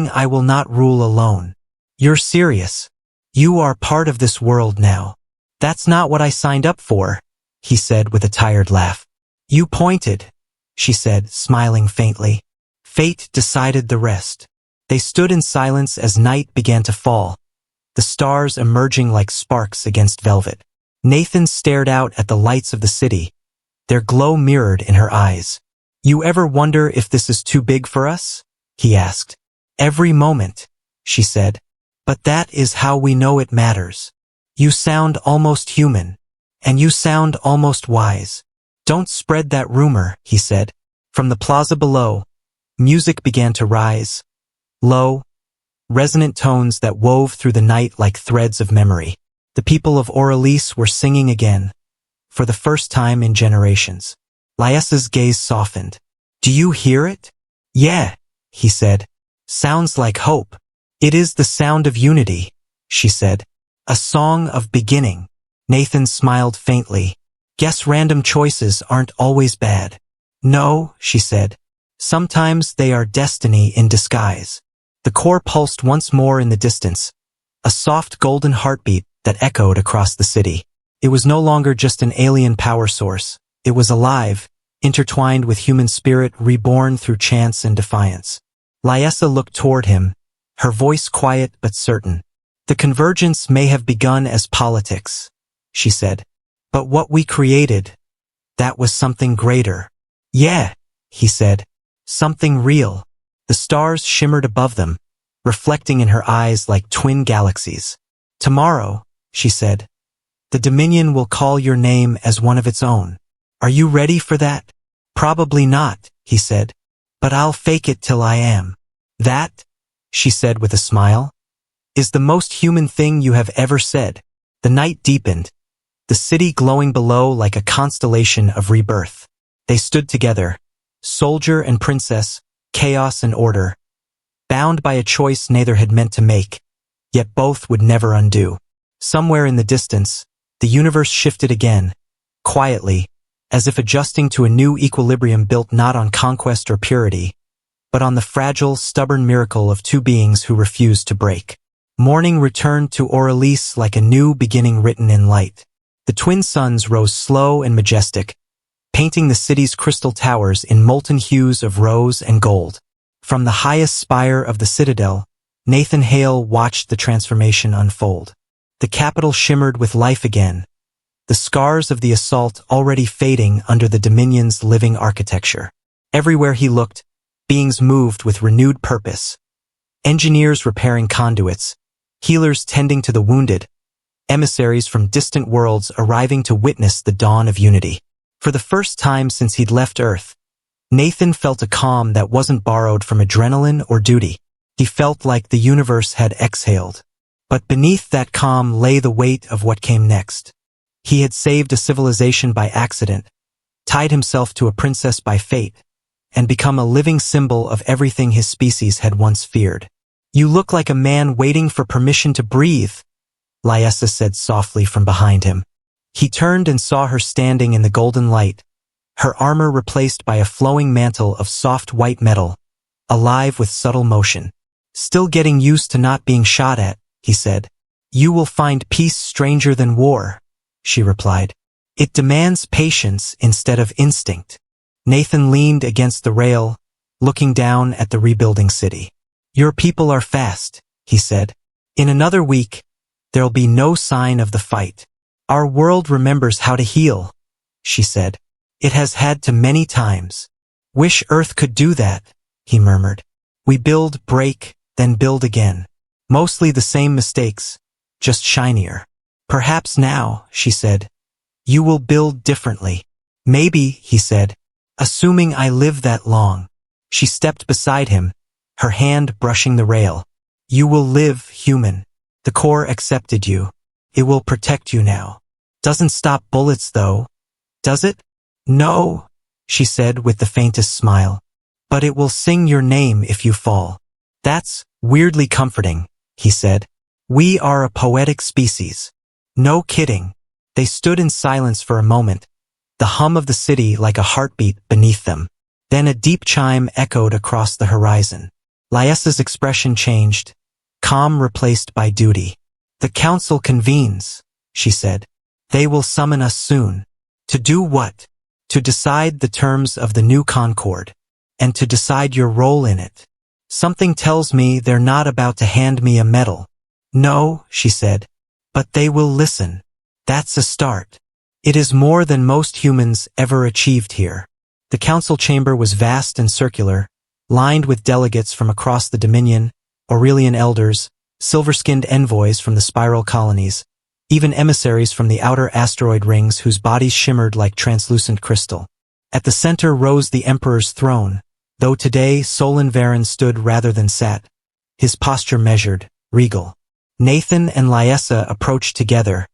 S1: I will not rule alone." "You're serious. You are part of this world now." "That's not what I signed up for," he said with a tired laugh. "You pointed," she said, smiling faintly. "Fate decided the rest." They stood in silence as night began to fall, the stars emerging like sparks against velvet. Nathan stared out at the lights of the city, their glow mirrored in her eyes. "You ever wonder if this is too big for us?" he asked. "Every moment," she said. "But that is how we know it matters. You sound almost human, and you sound almost wise." "Don't spread that rumor," he said. From the plaza below, music began to rise, low, resonant tones that wove through the night like threads of memory. The people of Orelise were singing again, for the first time in generations. Lyessa's gaze softened. "Do you hear it?" "Yeah," he said. "Sounds like hope." "It is the sound of unity," she said. "A song of beginning." Nathan smiled faintly. "Guess random choices aren't always bad." "No," she said. "Sometimes they are destiny in disguise." The core pulsed once more in the distance, a soft golden heartbeat that echoed across the city. It was no longer just an alien power source. It was alive, intertwined with human spirit reborn through chance and defiance. Lyessa looked toward him, her voice quiet but certain. "The convergence may have begun as politics," she said. "But what we created, that was something greater." "Yeah," he said. "Something real." The stars shimmered above them, reflecting in her eyes like twin galaxies. "Tomorrow," she said, "the Dominion will call your name as one of its own. Are you ready for that?" "Probably not," he said. "But I'll fake it till I am." "That," she said with a smile, "is the most human thing you have ever said." The night deepened, the city glowing below like a constellation of rebirth. They stood together, soldier and princess, chaos and order, bound by a choice neither had meant to make, yet both would never undo. Somewhere in the distance, the universe shifted again, quietly, as if adjusting to a new equilibrium built not on conquest or purity, but on the fragile, stubborn miracle of two beings who refused to break. Morning returned to Aurelice like a new beginning written in light. The twin suns rose slow and majestic, painting the city's crystal towers in molten hues of rose and gold. From the highest spire of the citadel, Nathan Hale watched the transformation unfold. The capital shimmered with life again, the scars of the assault already fading under the Dominion's living architecture. Everywhere he looked, beings moved with renewed purpose. Engineers repairing conduits, healers tending to the wounded, emissaries from distant worlds arriving to witness the dawn of unity. For the first time since he'd left Earth, Nathan felt a calm that wasn't borrowed from adrenaline or duty. He felt like the universe had exhaled. But beneath that calm lay the weight of what came next. He had saved a civilization by accident, tied himself to a princess by fate, and become a living symbol of everything his species had once feared. "You look like a man waiting for permission to breathe," Lyessa said softly from behind him. He turned and saw her standing in the golden light, her armor replaced by a flowing mantle of soft white metal, alive with subtle motion. "Still getting used to not being shot at," he said. "You will find peace stranger than war," she replied. "It demands patience instead of instinct." Nathan leaned against the rail, looking down at the rebuilding city. "Your people are fast," he said. "In another week, there'll be no sign of the fight." "Our world remembers how to heal," she said. "It has had to many times." "Wish Earth could do that," he murmured. "We build, break, then build again. Mostly the same mistakes, just shinier." "Perhaps now," she said, "you will build differently." "Maybe," he said, "assuming I live that long." She stepped beside him, her hand brushing the rail. "You will live, human. The core accepted you. It will protect you now. Doesn't stop bullets though, does it?" "No," she said with the faintest smile. "But it will sing your name if you fall." "That's weirdly comforting," he said. "We are a poetic species." "No kidding." They stood in silence for a moment, the hum of the city like a heartbeat beneath them. Then a deep chime echoed across the horizon. Lyessa's expression changed, calm replaced by duty. "The council convenes," she said. "They will summon us soon." "To do what?" "To decide the terms of the new Concord, and to decide your role in it." "Something tells me they're not about to hand me a medal." "No," she said, "but they will listen. That's a start. It is more than most humans ever achieved here." The council chamber was vast and circular, lined with delegates from across the Dominion, Aurelian elders, silver-skinned envoys from the spiral colonies, even emissaries from the outer asteroid rings whose bodies shimmered like translucent crystal. At the center rose the Emperor's throne, though today Solon Varen stood rather than sat, his posture measured, regal. Nathan and Lyessa approached together,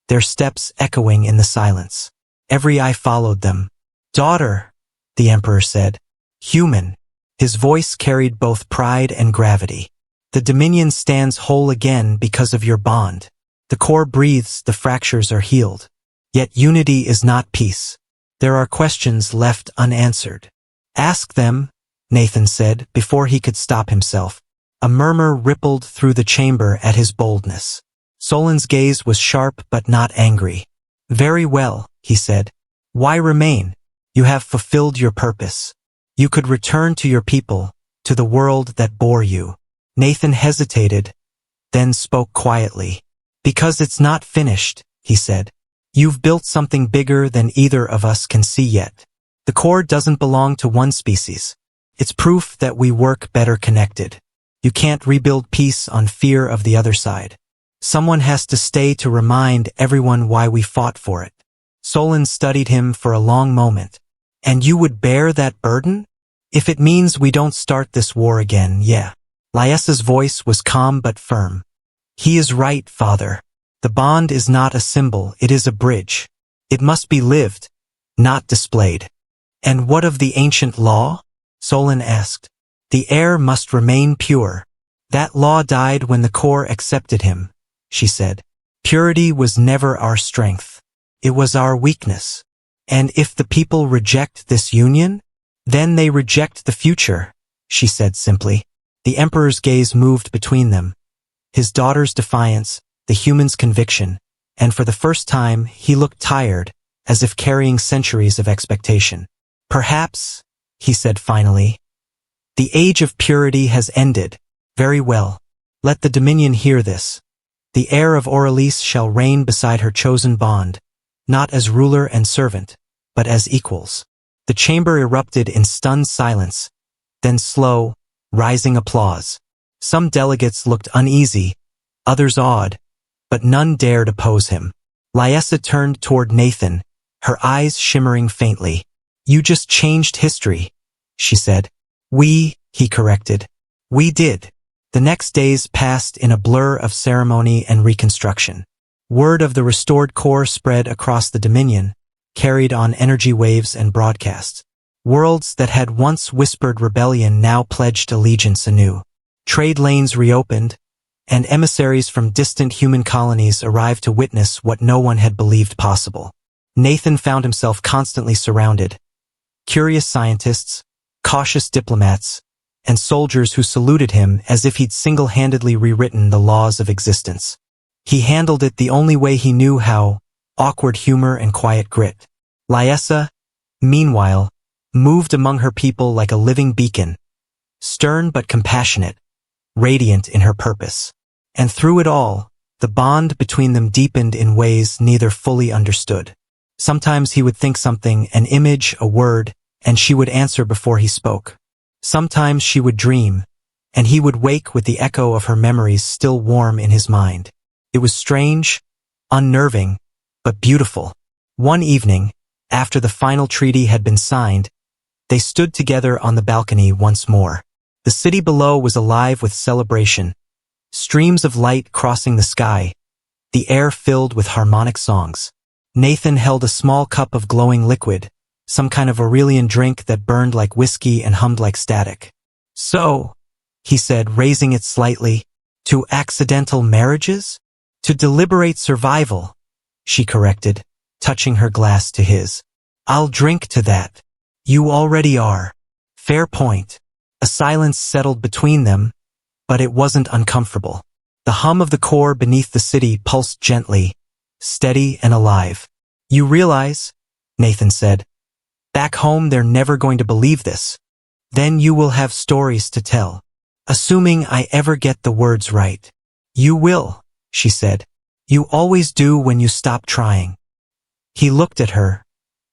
S1: their steps echoing in the silence. Every eye followed them. "Daughter," the Emperor said. "Human." His voice carried both pride and gravity. "The Dominion stands whole again because of your bond. The core breathes, the fractures are healed. Yet unity is not peace. There are questions left unanswered." "Ask them," Nathan said before he could stop himself. A murmur rippled through the chamber at his boldness. Solon's gaze was sharp but not angry. "Very well," he said. "Why remain? You have fulfilled your purpose. You could return to your people, to the world that bore you." Nathan hesitated, then spoke quietly. "Because it's not finished," he said. "You've built something bigger than either of us can see yet. The core doesn't belong to one species. It's proof that we work better connected. You can't rebuild peace on fear of the other side. Someone has to stay to remind everyone why we fought for it." Solon studied him for a long moment. "And you would bear that burden? If it means we don't start this war again, yeah." Lyessa's voice was calm but firm. "He is right, father. The bond is not a symbol, it is a bridge. It must be lived, not displayed." "And what of the ancient law?" Solon asked. "The air must remain pure." "That law died when the core accepted him," she said. "Purity was never our strength. It was our weakness. And if the people reject this union, then they reject the future," she said simply. The Emperor's gaze moved between them. His daughter's defiance, the human's conviction, and for the first time he looked tired, as if carrying centuries of expectation. Perhaps, he said finally, the age of purity has ended. Very well. Let the Dominion hear this. The heir of Aurelice shall reign beside her chosen bond, not as ruler and servant, but as equals. The chamber erupted in stunned silence, then slow, rising applause. Some delegates looked uneasy, others awed, but none dared oppose him. Lyessa turned toward Nathan, her eyes shimmering faintly. You just changed history, she said. We, he corrected. We did. The next days passed in a blur of ceremony and reconstruction. Word of the restored core spread across the Dominion, carried on energy waves and broadcasts. Worlds that had once whispered rebellion now pledged allegiance anew. Trade lanes reopened, and emissaries from distant human colonies arrived to witness what no one had believed possible. Nathan found himself constantly surrounded. Curious scientists, cautious diplomats, and soldiers who saluted him as if he'd single-handedly rewritten the laws of existence. He handled it the only way he knew how, awkward humor and quiet grit. Lyessa, meanwhile, moved among her people like a living beacon, stern but compassionate, radiant in her purpose. And through it all, the bond between them deepened in ways neither fully understood. Sometimes he would think something, an image, a word, and she would answer before he spoke. Sometimes she would dream, and he would wake with the echo of her memories still warm in his mind. It was strange, unnerving, but beautiful. One evening, after the final treaty had been signed, they stood together on the balcony once more. The city below was alive with celebration, streams of light crossing the sky, the air filled with harmonic songs. Nathan held a small cup of glowing liquid, some kind of Aurelian drink that burned like whiskey and hummed like static. So, he said, raising it slightly, to accidental marriages? To deliberate survival, she corrected, touching her glass to his. I'll drink to that. You already are. Fair point. A silence settled between them, but it wasn't uncomfortable. The hum of the core beneath the city pulsed gently, steady and alive. You realize, Nathan said, back home they're never going to believe this. Then you will have stories to tell. Assuming I ever get the words right. You will, she said. You always do when you stop trying. He looked at her,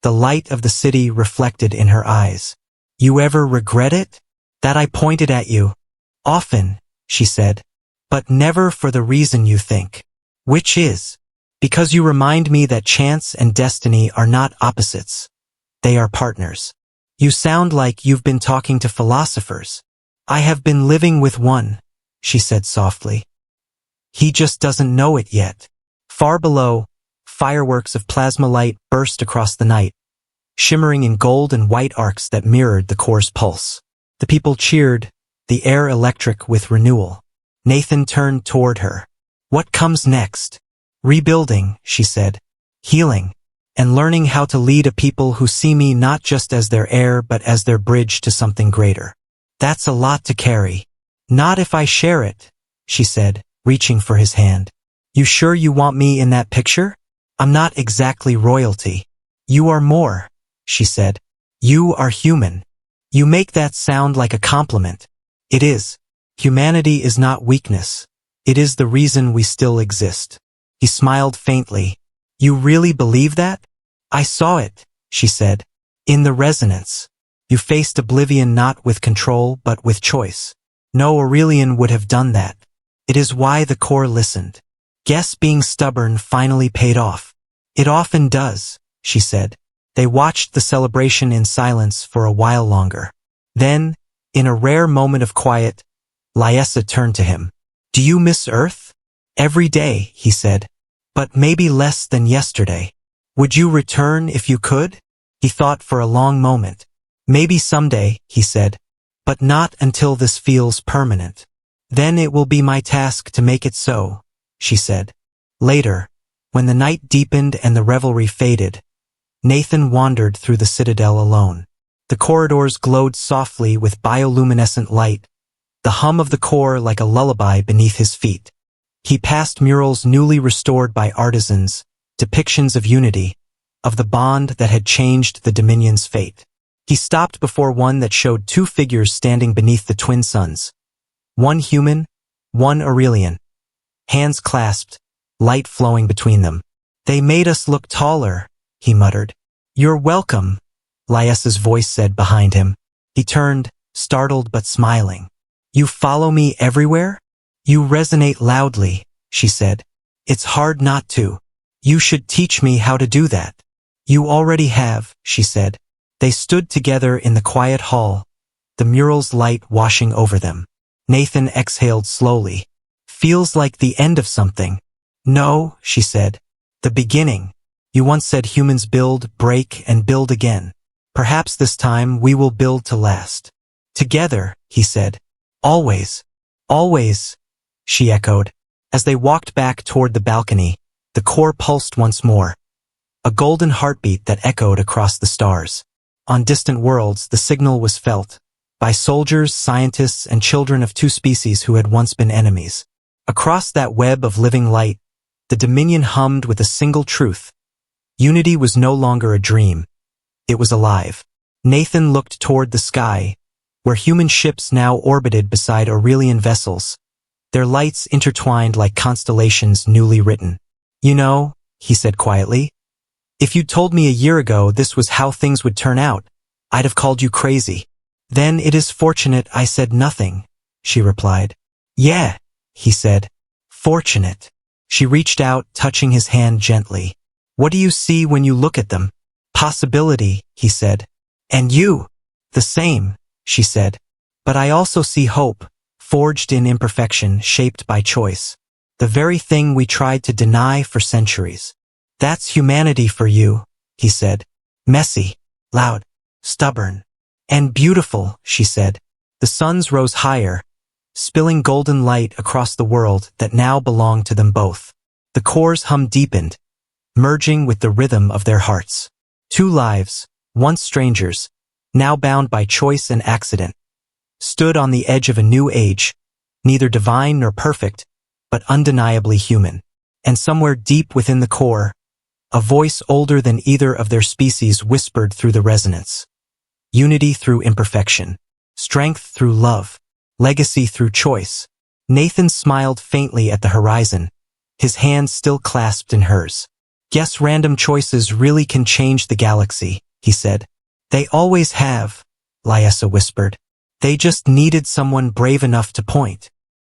S1: the light of the city reflected in her eyes. You ever regret it? That I pointed at you? Often, she said, but never for the reason you think. Which is? Because you remind me that chance and destiny are not opposites. They are partners. You sound like you've been talking to philosophers. I have been living with one, she said softly. He just doesn't know it yet. Far below, fireworks of plasma light burst across the night, shimmering in gold and white arcs that mirrored the core's pulse. The people cheered, the air electric with renewal. Nathan turned toward her. What comes next? Rebuilding, she said. Healing. And learning how to lead a people who see me not just as their heir but as their bridge to something greater. That's a lot to carry. Not if I share it, she said, reaching for his hand. You sure you want me in that picture? I'm not exactly royalty. You are more, she said. You are human. You make that sound like a compliment. It is. Humanity is not weakness. It is the reason we still exist. He smiled faintly. You really believe that? I saw it, she said. In the resonance. You faced oblivion not with control but with choice. No Aurelian would have done that. It is why the core listened. Guess being stubborn finally paid off. It often does, she said. They watched the celebration in silence for a while longer. Then, in a rare moment of quiet, Lyessa turned to him. Do you miss Earth? Every day, he said. But maybe less than yesterday. Would you return if you could? He thought for a long moment. Maybe someday, he said. But not until this feels permanent. Then it will be my task to make it so, she said. Later, when the night deepened and the revelry faded, Nathan wandered through the citadel alone. The corridors glowed softly with bioluminescent light, the hum of the core like a lullaby beneath his feet. He passed murals newly restored by artisans, depictions of unity, of the bond that had changed the Dominion's fate. He stopped before one that showed two figures standing beneath the twin suns. One human, one Aurelian. Hands clasped, light flowing between them. "They made us look taller," he muttered. "You're welcome," Laisa's voice said behind him. He turned, startled but smiling. "You follow me everywhere? You resonate loudly," she said. "It's hard not to. You should teach me how to do that." "You already have," she said. They stood together in the quiet hall, the mural's light washing over them. Nathan exhaled slowly. "Feels like the end of something." "No," she said. "The beginning. You once said humans build, break, and build again. Perhaps this time we will build to last. Together," he said. "Always. Always," she echoed. As they walked back toward the balcony, the core pulsed once more, a golden heartbeat that echoed across the stars. On distant worlds, the signal was felt, by soldiers, scientists, and children of two species who had once been enemies. Across that web of living light, the Dominion hummed with a single truth. Unity was no longer a dream. It was alive. Nathan looked toward the sky, where human ships now orbited beside Aurelian vessels, their lights intertwined like constellations newly written. "You know," he said quietly, "if you'd told me a year ago this was how things would turn out, I'd have called you crazy." "Then it is fortunate I said nothing," she replied. "Yeah," he said. "Fortunate." She reached out, touching his hand gently. "What do you see when you look at them?" "Possibility," he said. "And you?" "The same," she said. "But I also see hope, forged in imperfection, shaped by choice. The very thing we tried to deny for centuries." "That's humanity for you," he said. "Messy, loud, stubborn, and beautiful," she said. The suns rose higher, spilling golden light across the world that now belonged to them both. The core's hum deepened, merging with the rhythm of their hearts. Two lives, once strangers, now bound by choice and accident, stood on the edge of a new age, neither divine nor perfect, but undeniably human. And somewhere deep within the core, a voice older than either of their species whispered through the resonance. Unity through imperfection, strength through love, legacy through choice. Nathan smiled faintly at the horizon, his hand still clasped in hers. "Guess random choices really can change the galaxy," he said. "They always have," Laisa whispered. "They just needed someone brave enough to point."